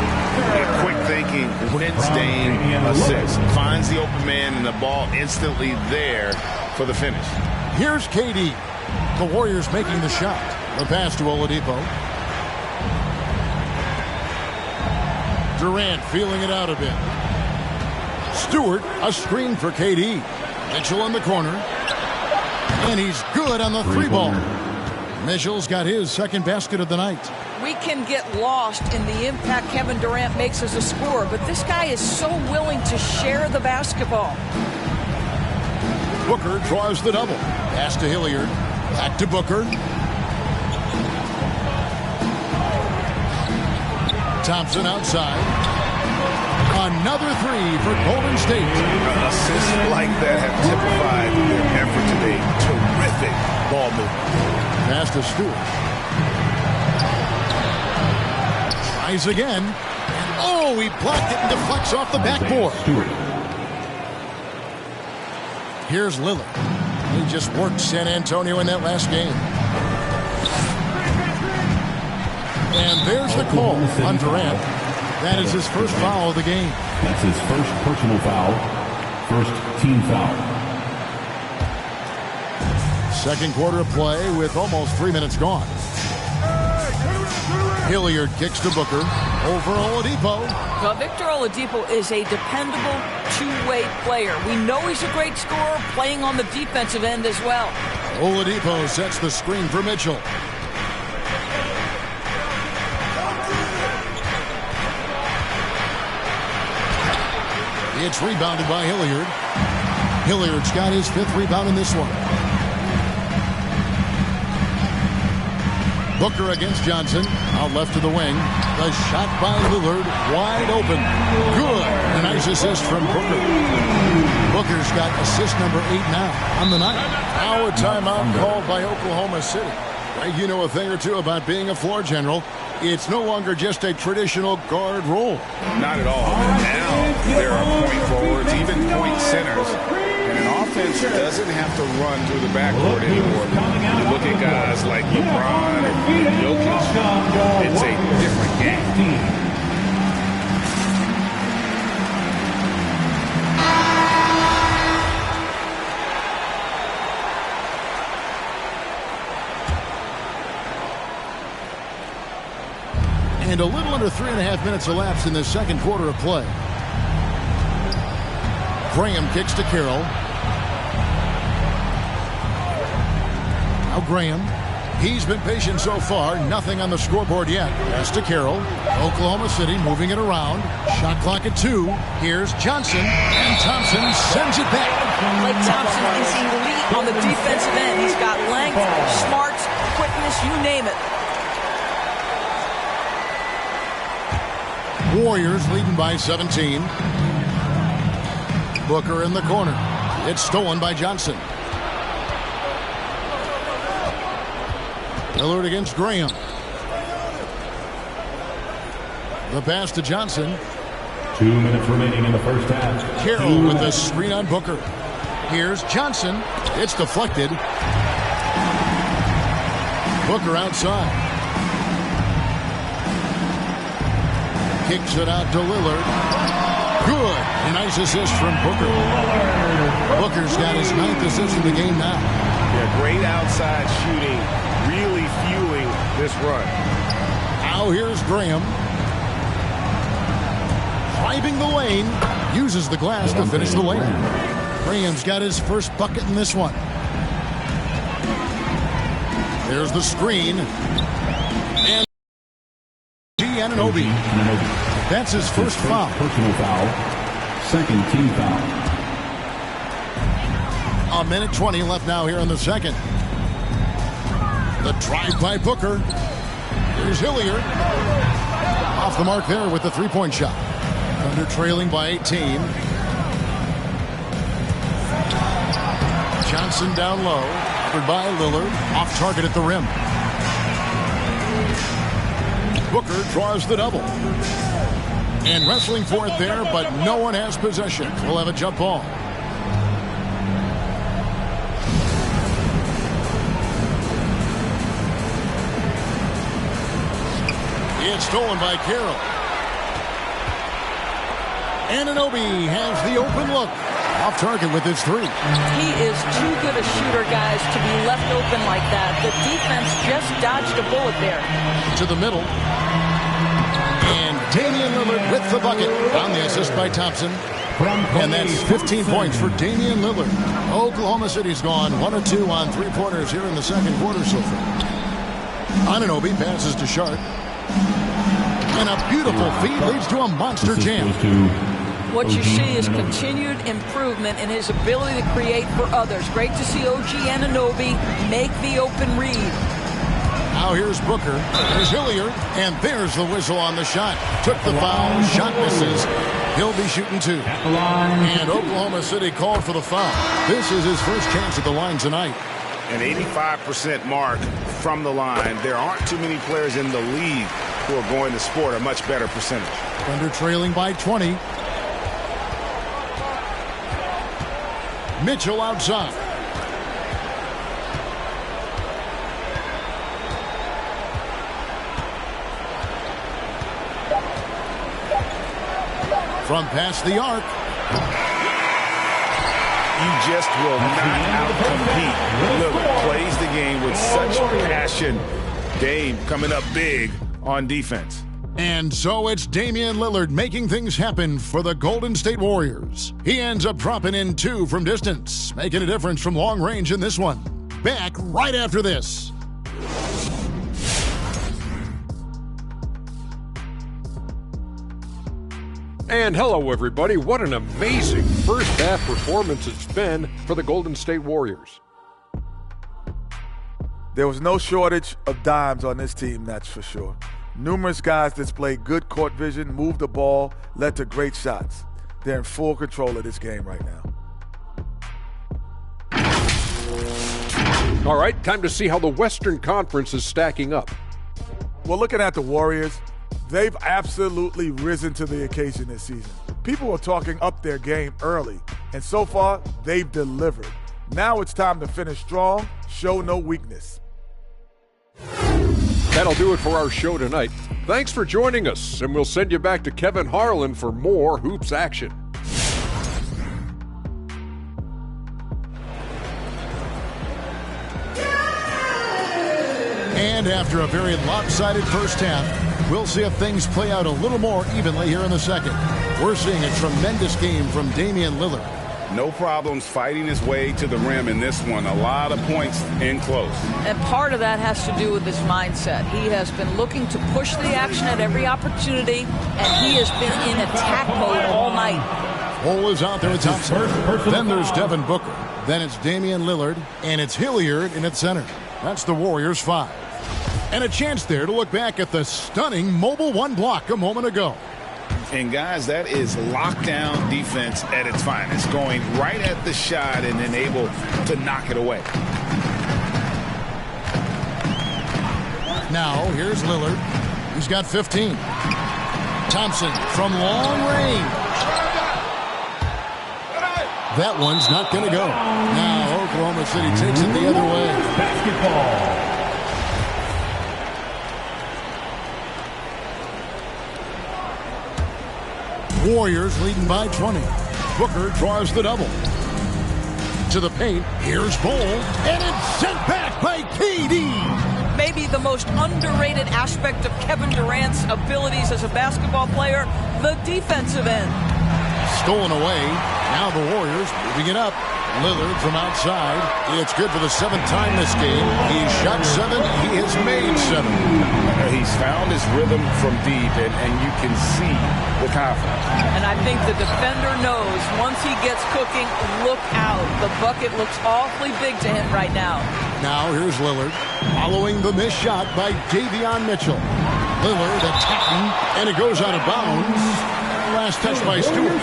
And quick thinking, win-staying assist. Finds the open man and the ball instantly there for the finish. Here's KD. The Warriors making the shot. The pass to Oladipo. Durant feeling it out a bit. Stewart, a screen for KD. Mitchell in the corner. And he's good on the 3-ball. Mitchell's got his second basket of the night. We can get lost in the impact Kevin Durant makes as a scorer, but this guy is so willing to share the basketball. Booker draws the double. Pass to Hilliard. Back to Booker. Thompson outside. Another 3 for Golden State. Assists like that have typified their effort today. Terrific ball movement. Pass to Stewart. Tries again. Oh, he blocked it and deflects off the backboard. Here's Lillard. He just worked San Antonio in that last game. And there's the call on Durant. That is his first foul of the game. That's his first personal foul. First team foul. Second quarter of play with almost 3 minutes gone. Hilliard kicks to Booker. Over Oladipo. Well, Victor Oladipo is a dependable two-way player. We know he's a great scorer playing on the defensive end as well. Oladipo sets the screen for Mitchell. It's rebounded by Hilliard. Hilliard's got his 5th rebound in this one. Booker against Johnson. Out left to the wing. The shot by Lillard. Wide open. Good. A nice assist from Booker. Booker's got assist number 8 now on the night. Now a timeout called by Oklahoma City. You know a thing or two about being a floor general. It's no longer just a traditional guard role. Not at all. Now there are point forwards, even point centers. And an offense doesn't have to run through the backcourt anymore. You look at guys like LeBron and Jokic. It's a different game. And a little under 3.5 minutes elapsed in the second quarter of play. Graham kicks to Carroll. Now Graham. He's been patient so far. Nothing on the scoreboard yet. Pass to Carroll. Oklahoma City moving it around. Shot clock at 2. Here's Johnson. And Thompson sends it back. Klay Thompson is elite on the defensive end. He's got length, smarts, quickness, you name it. Warriors leading by 17. Booker in the corner. It's stolen by Johnson. Lillard against Graham. The pass to Johnson. 2 minutes remaining in the first half. Carroll with the screen on Booker. Here's Johnson. It's deflected. Booker outside. Kicks it out to Lillard. Good. A nice assist from Booker. Booker's got his 9th assist in the game now. Yeah, great outside shooting, really fueling this run. Now here's Graham. Driving the lane. Uses the glass to finish the lane. Graham's got his first bucket in this one. There's the screen. And Anunoby. That's his first foul. Personal foul. Second team foul. 1:20 left now here in the second. The drive by Booker. Here's Hilliard. Off the mark there with the three-point shot. Thunder trailing by 18. Johnson down low. Covered by Lillard. Off target at the rim. Booker draws the double. And wrestling for it there, but no one has possession. We'll have a jump ball. It's stolen by Carroll. Anunoby has the open look. Off target with his 3. He is too good a shooter, guys, to be left open like that. The defense just dodged a bullet there. To the middle. And Damian Lillard with the bucket. On the assist by Thompson. And that's 15 points for Damian Lillard. Oklahoma City's gone 1 of 2 on three-pointers here in the second quarter so far. Anunoby passes to Sharp. And a beautiful feed leads to a monster jam. What you see is continued improvement in his ability to create for others. Great to see OG Anunoby make the open read. Now here's Booker. There's Hilliard. And there's the whistle on the shot. Took the foul. Shot misses. He'll be shooting 2. And Oklahoma City called for the foul. This is his first chance at the line tonight. An 85% mark from the line. There aren't too many players in the league who are going to sport a much better percentage. Thunder trailing by 20. Mitchell outside. From past the arc. You just will not out-compete. Lillard plays the game with such passion. Dame coming up big on defense. And so it's Damian Lillard making things happen for the Golden State Warriors. He ends up dropping in 2 from distance, making a difference from long range in this one. Back right after this. And hello, everybody. What an amazing first half performance it's been for the Golden State Warriors. There was no shortage of dimes on this team, that's for sure. Numerous guys displayed good court vision, moved the ball, led to great shots. They're in full control of this game right now. All right, time to see how the Western Conference is stacking up. Well, looking at the Warriors, they've absolutely risen to the occasion this season. People were talking up their game early, and so far, they've delivered. Now it's time to finish strong, show no weakness. That'll do it for our show tonight. Thanks for joining us, and we'll send you back to Kevin Harlan for more hoops action. And after a very lopsided first half, we'll see if things play out a little more evenly here in the second. We're seeing a tremendous game from Damian Lillard. No problems fighting his way to the rim in this one. A lot of points in close. And part of that has to do with his mindset. He has been looking to push the action at every opportunity, and he has been in attack mode all night. Cole is out there with Thompson. Then there's Devin Booker. Then it's Damian Lillard, and it's Hilliard in at center. That's the Warriors' 5. And a chance there to look back at the stunning Mobile One block a moment ago. And, guys, that is lockdown defense at its finest, going right at the shot and then able to knock it away. Now, here's Lillard. He's got 15. Thompson from long range. That one's not going to go. Now, Oklahoma City takes it the other way. Basketball. Warriors leading by 20. Booker draws the double. To the paint, here's Bol, and it's sent back by KD. Maybe the most underrated aspect of Kevin Durant's abilities as a basketball player, the defensive end. Stolen away. Now the Warriors moving it up. Lillard from outside. It's good for the 7th time this game. He's shot 7. He has made 7. He's found his rhythm from deep, and you can see the confidence. And I think the defender knows once he gets cooking, look out. The bucket looks awfully big to him right now. Now here's Lillard following the missed shot by Davion Mitchell. Lillard attacking, and it goes out of bounds. Last touch by Stewart.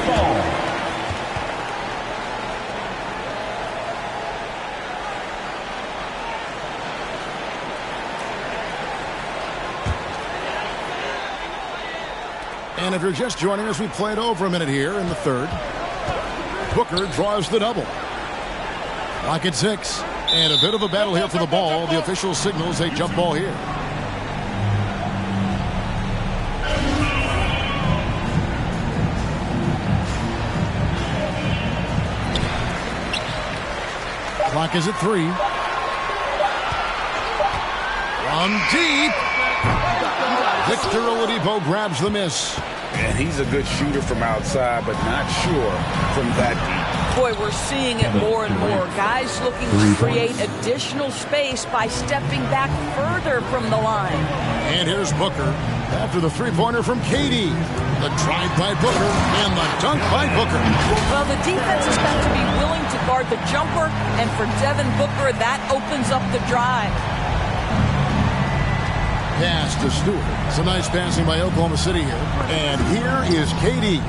And if you're just joining us, we played over a minute here in the third. Booker draws the double. Clock at 6. And a bit of a battle here for the ball. The official signals a jump ball here. Clock is at 3. From deep. Victor Oladipo grabs the miss. And he's a good shooter from outside, but not sure from that deep. Boy, we're seeing it more and more. Guys looking to create additional space by stepping back further from the line. And here's Booker after the three-pointer from KD. The drive by Booker and the dunk by Booker. Well, the defense has got to be willing to guard the jumper, and for Devin Booker, that opens up the drive. Pass to Stewart. Some nice passing by Oklahoma City here. And here is KD.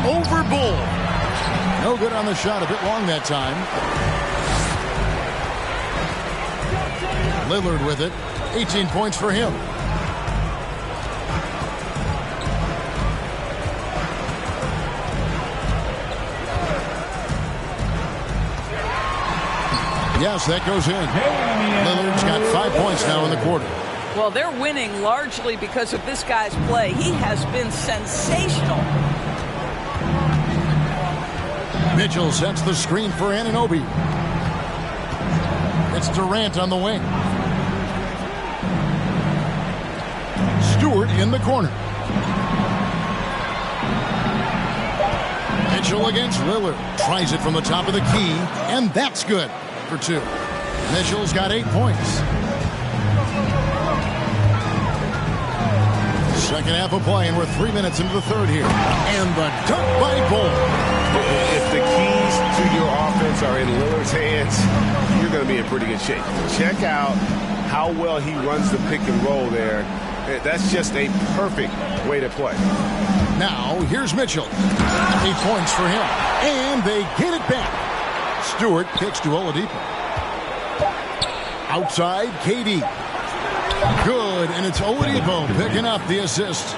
Over Bol. No good on the shot. A bit long that time. Lillard with it. 18 points for him. Yes, that goes in. Lillard's got 5 points now in the quarter. Well, they're winning largely because of this guy's play. He has been sensational. Mitchell sets the screen for Anunoby. It's Durant on the wing. Stewart in the corner. Mitchell against Lillard. Tries it from the top of the key, and that's good for 2. Mitchell's got 8 points. Second half of play, and we're 3 minutes into the third here. And the dunk by Bol. If the keys to your offense are in Lillard's hands, you're going to be in pretty good shape. Check out how well he runs the pick and roll there. That's just a perfect way to play. Now, here's Mitchell. 8 points for him. And they get it back. Stewart kicks to Oladipo. Outside, KD. Good, and it's Oladipo picking up the assist.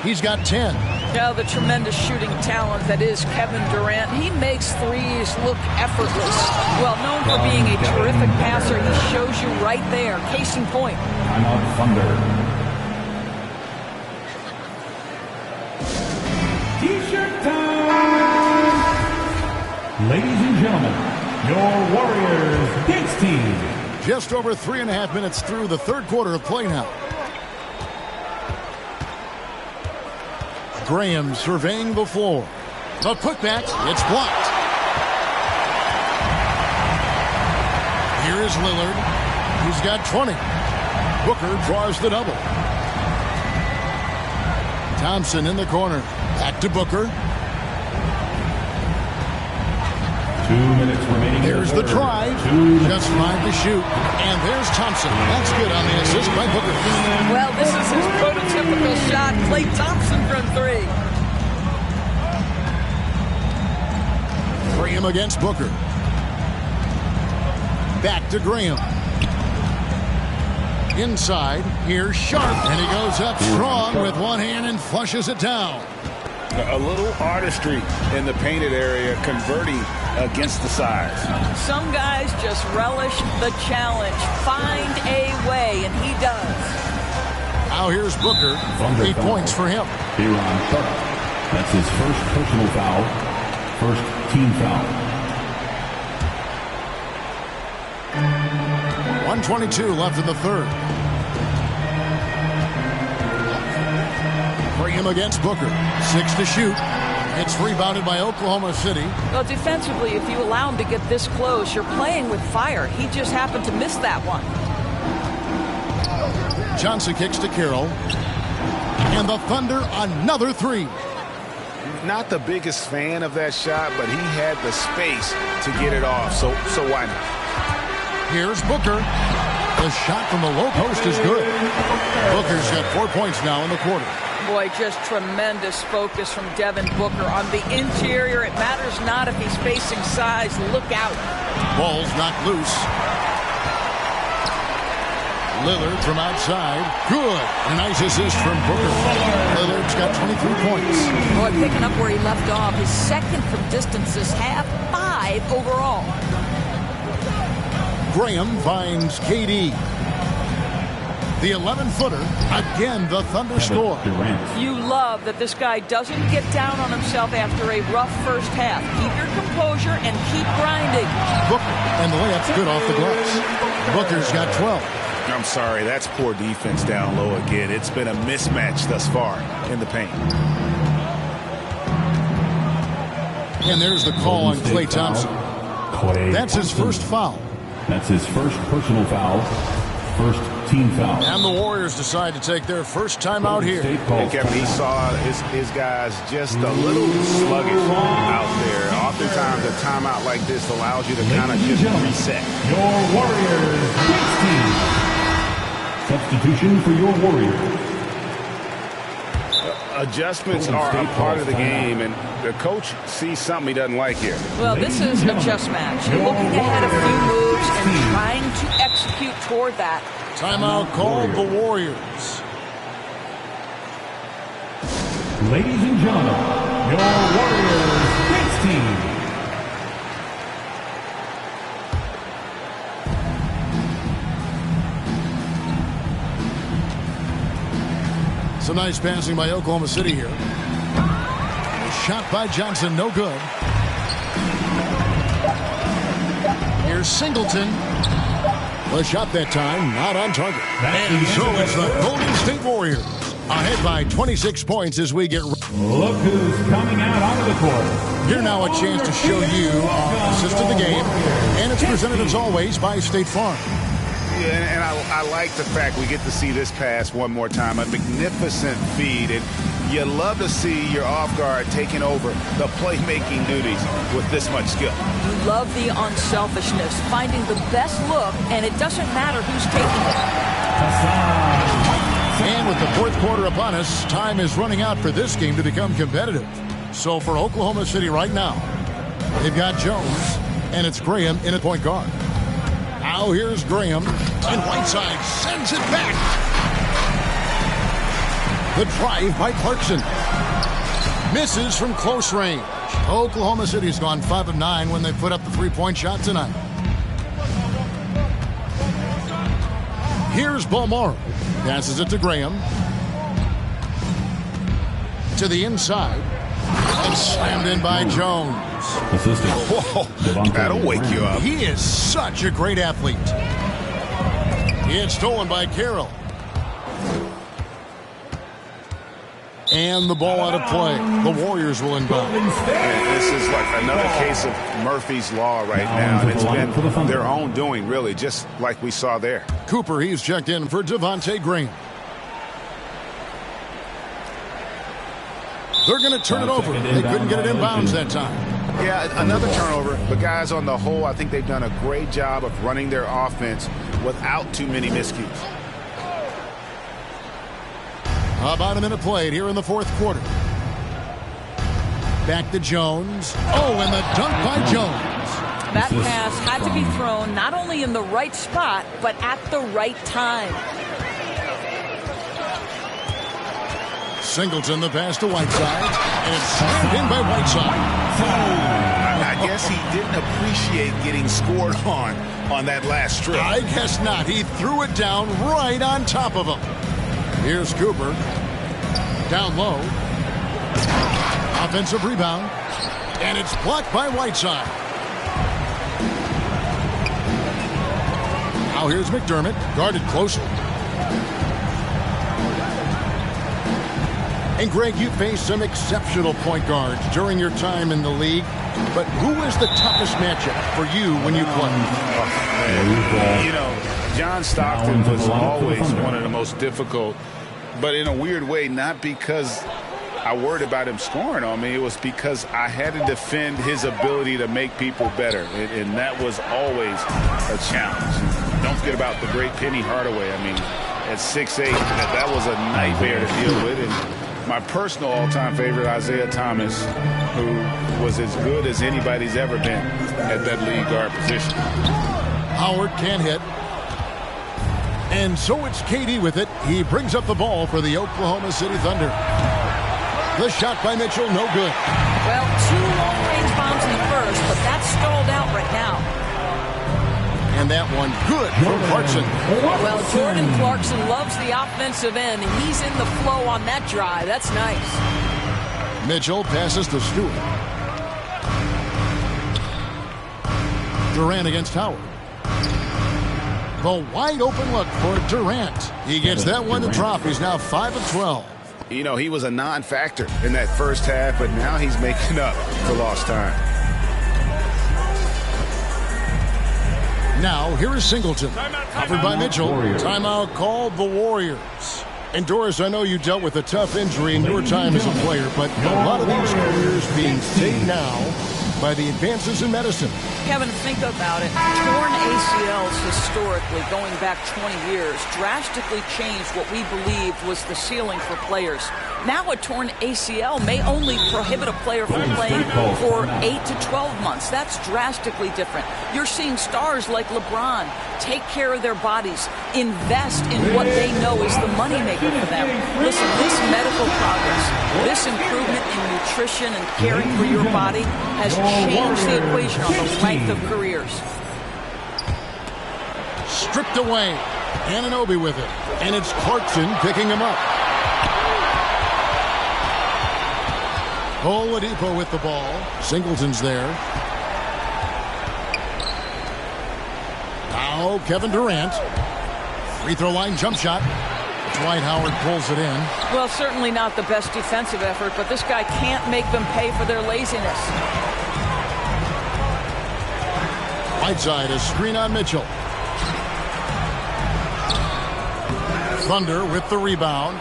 He's got 10. Now the tremendous shooting talent that is Kevin Durant. He makes threes look effortless. Well, known for being a terrific passer, he shows you right there. Case in point. Timeout Thunder. T-shirt time! Ladies and gentlemen, your Warriors dance team. Just over 3.5 minutes through the third quarter of play now. Graham surveying the floor. The putback, it's blocked. Here is Lillard. He's got 20. Booker draws the double. Thompson in the corner. Back to Booker. 2 minutes remaining. There's the drive. Just 5 to shoot. And there's Thompson. That's good on the assist by Booker. Well, this is his prototypical shot. Klay Thompson from 3. Graham against Booker. Back to Graham. Inside. Here's Sharp. And he goes up strong with one hand and flushes it down. A little artistry in the painted area, converting against the size. Some guys just relish the challenge. Find a way, and he does. Now here's Booker. 8 points for him. Aaron Sharp. That's his first personal foul. First team foul. 1:22 left in the third. Graham against Booker. 6 to shoot. It's rebounded by Oklahoma City. Well, defensively, if you allow him to get this close, you're playing with fire. He just happened to miss that one. Johnson kicks to Carroll. And the Thunder, another 3. Not the biggest fan of that shot, but he had the space to get it off, so why not? Here's Booker. The shot from the low post is good. Booker's got 4 points now in the quarter. Boy, just tremendous focus from Devin Booker on the interior. It matters not if he's facing size. Look out. Ball's knocked loose. Lillard from outside. Good. A nice assist from Booker. Lillard's got 23 points. Boy, picking up where he left off. His second from distance this half. 5 overall. Graham finds KD. The 11-footer. Again, the Thunder score. You love that this guy doesn't get down on himself after a rough first half. Keep your composure and keep grinding. Booker, and the layup's good off the glass. Booker's got 12. I'm sorry, that's poor defense down low again. It's been a mismatch thus far in the paint. And there's the call on Klay Thompson. That's his first foul. That's his first personal foul. First team foul. And the Warriors decide to take their first time out here. And Kevin, he saw his guys just a little sluggish out there. Oftentimes, a timeout like this allows you to kind of just reset. Your Warriors dance team. Substitution for your Warriors. Adjustments are a part of the game, and the coach sees something he doesn't like here. Well, this is a chess match. You're looking ahead a few moves and trying to execute toward that. Timeout called the Warriors. Ladies and gentlemen, your Warriors dance team. Some nice passing by Oklahoma City here. Shot by Johnson, no good. Here's Singleton. The shot that time, not on target. And so it's the Golden State Warriors Ahead by 26 points as we get... Look who's coming out onto the court. Here now a chance to show you our assist of the game. And it's presented as always by State Farm. Yeah, and I like the fact we get to see this pass one more time. A magnificent feed. And you love to see your off guard taking over the playmaking duties with this much skill. You love the unselfishness, finding the best look, and it doesn't matter who's taking it. And with the fourth quarter upon us, time is running out for this game to become competitive. So for Oklahoma City right now, they've got Jones, and it's Graham in at point guard. Now here's Graham, and Whiteside sends it back. The drive by Clarkson. Misses from close range. Oklahoma City's gone 5 of 9 when they put up the three-point shot tonight. Here's Balmore. Passes it to Graham. To the inside. And slammed in by Jones. Whoa, that'll wake you up. He is such a great athlete. It's stolen by Carroll. And the ball out of play. The Warriors will inbound. This is like another case of Murphy's Law right now. And it's been their own doing, really, just like we saw there. Cooper, he's checked in for Devontae Graham. They're going to turn it over. They couldn't get it inbounds that time. Yeah, another turnover. But guys, on the whole, I think they've done a great job of running their offense without too many miscues. About a minute played here in the fourth quarter. Back to Jones. Oh, and the dunk by Jones. That pass had to be thrown not only in the right spot, but at the right time. Singleton the pass to Whiteside, and it's slammed in by Whiteside. I guess he didn't appreciate getting scored on that last strip. I guess not. He threw it down right on top of him. Here's Cooper. Down low. Offensive rebound. And it's blocked by Whiteside. Now here's McDermott. Guarded closely. And Greg, you faced some exceptional point guards during your time in the league. But who is the toughest matchup for you when you play? You know, John Stockton was always one of the most difficult, but in a weird way, not because I worried about him scoring on me. It was because I had to defend his ability to make people better, and that was always a challenge. Don't forget about the great Penny Hardaway. I mean, at 6'8", that was a nightmare to deal with. And my personal all-time favorite, Isaiah Thomas, who was as good as anybody's ever been at that lead guard position. Howard can't hit. And so it's KD with it. He brings up the ball for the Oklahoma City Thunder. The shot by Mitchell, no good. Well, 2 long-range bombs in the first, but that's stalled out right now. And that one good from Clarkson. Well, Jordan Clarkson loves the offensive end, and he's in the flow on that drive. That's nice. Mitchell passes to Stewart. Durant against Howard. The wide open look for Durant. He gets that one to drop. He's now 5 of 12. You know, he was a non-factor in that first half, but now he's making up for lost time. Now, here is Singleton. Offered by Mitchell. Timeout called the Warriors. And Doris, I know you dealt with a tough injury in your time as a player, but a lot of these careers being saved now by the advances in medicine. Kevin, think about it. Torn ACLs historically, going back 20 years, drastically changed what we believed was the ceiling for players. Now a torn ACL may only prohibit a player from playing for 8 to 12 months. That's drastically different. You're seeing stars like LeBron take care of their bodies, invest in what they know is the moneymaker for them. Listen, this medical progress, this improvement in nutrition and caring for your body has changed the equation on the length of careers. Stripped away. Anunoby with it. And it's Clarkson picking him up. Oladipo with the ball. Singleton's there. Now Kevin Durant. Free throw line jump shot. Dwight Howard pulls it in. Well, certainly not the best defensive effort, but this guy can't make them pay for their laziness. Whiteside, a screen on Mitchell. Thunder with the rebound.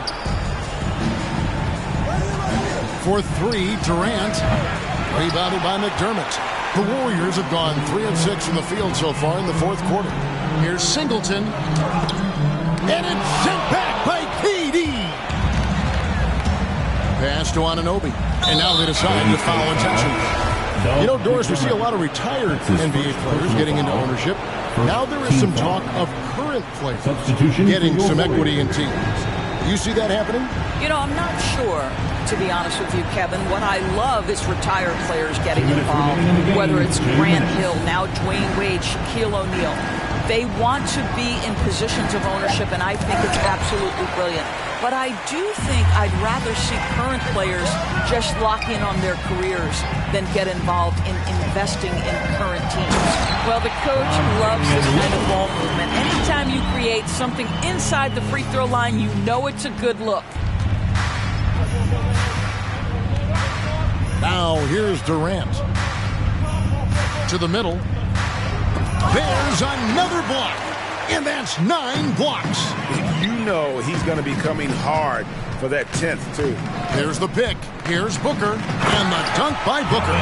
For three, Durant. Rebounded by McDermott. The Warriors have gone 3 of 6 from the field so far in the fourth quarter. Here's Singleton. And it's sent back by KD. Pass to Anunoby. And now they decide to foul intentionally. You know, Doris, we see a lot of retired NBA players getting into ownership. Now there is some talk of current players getting some equity in teams. You see that happening? You know, I'm not sure, to be honest with you, Kevin. What I love is retired players getting involved, whether it's Grant Hill, now Dwayne Wade, Shaquille O'Neal. They want to be in positions of ownership, and I think it's absolutely brilliant. But I do think I'd rather see current players just lock in on their careers than get involved in investing in current teams. Well, the coach loves this kind of ball movement. Anytime you create something inside the free throw line, you know it's a good look. Now here's Durant. To the middle. There's another block. And that's 9 blocks. You know he's going to be coming hard for that 10th, too. There's the pick. Here's Booker. And the dunk by Booker.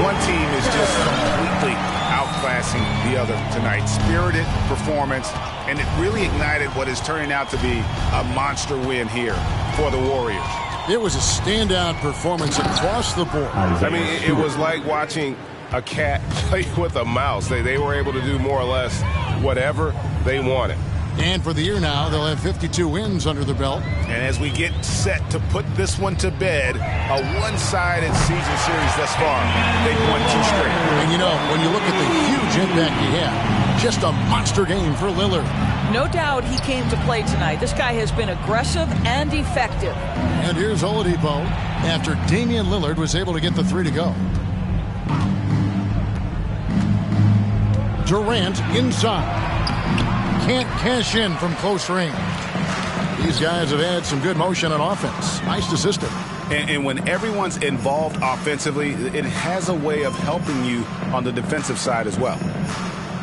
One team is just completely outclassing the other tonight. Spirited performance, and it really ignited what is turning out to be a monster win here for the Warriors. It was a standout performance across the board. I mean, it was like watching a cat play with a mouse. They were able to do more or less whatever they wanted. And for the year now, they'll have 52 wins under their belt. And as we get set to put this one to bed, a one-sided season series thus far. They've won 2 straight. And you know, when you look at the huge impact he had, just a monster game for Lillard. No doubt he came to play tonight. This guy has been aggressive and effective. And here's Oladipo after Damian Lillard was able to get the 3 to go. Durant inside. Can't cash in from close range. These guys have had some good motion on offense. Nice to system. And when everyone's involved offensively, it has a way of helping you on the defensive side as well.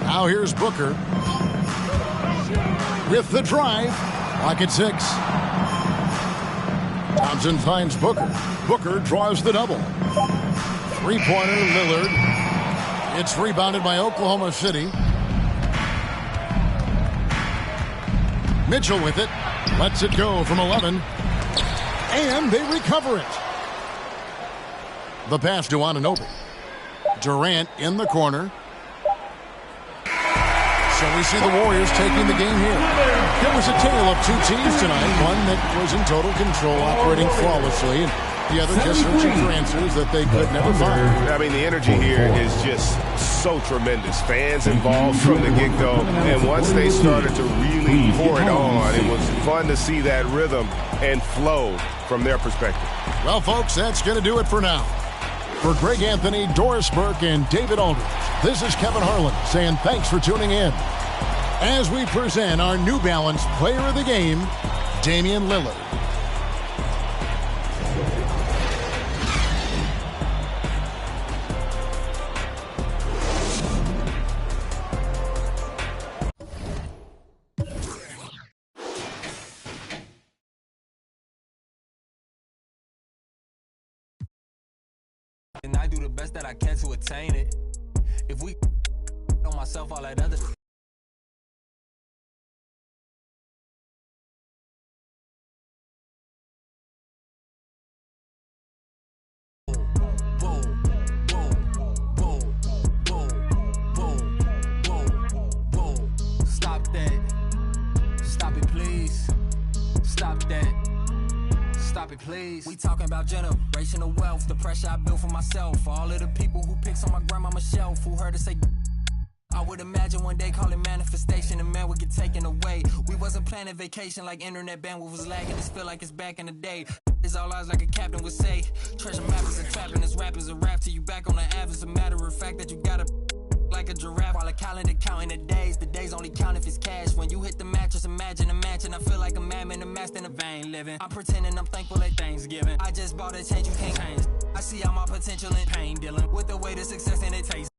Now here's Booker. With the drive. Clock at 6. Thompson finds Booker. Booker draws the double. 3-pointer Lillard. It's rebounded by Oklahoma City. Mitchell with it. Lets it go from 11. And they recover it. The pass to Anunoby. Durant in the corner. So we see the Warriors taking the game here. It was a tale of 2 teams tonight. One that was in total control, operating flawlessly, and the other just searching for answers that they could never find. I mean, the energy here is just so tremendous. Fans involved from the get-go, and once they started to really pour it on, it was fun to see that rhythm and flow from their perspective. Well, folks, that's going to do it for now. For Greg Anthony, Doris Burke, and David Aldridge, this is Kevin Harlan saying thanks for tuning in as we present our New Balance Player of the Game, Damian Lillard. And I do the best that I can to attain it. If we on myself, all that other. Stop that. Stop it, please. Stop that. Stop it, please. We talking about generational wealth, the pressure I built for myself. For all of the people who picks on my grandmama's shelf, who heard her say, I would imagine one day call it manifestation and man would get taken away. We wasn't planning vacation like internet bandwidth was lagging. This feel like it's back in the day. It's all eyes like a captain would say. Treasure map is a trap and this rap is a rap till you back on the app. It's a matter of fact that you gotta like a giraffe while a calendar counting the days only count if it's cash. When you hit the mattress, imagine a mansion. I feel like a madman, a master in a vain living. I'm pretending I'm thankful at Thanksgiving. I just bought a change you can't change. I see all my potential in pain dealing with the way to success and it tastes.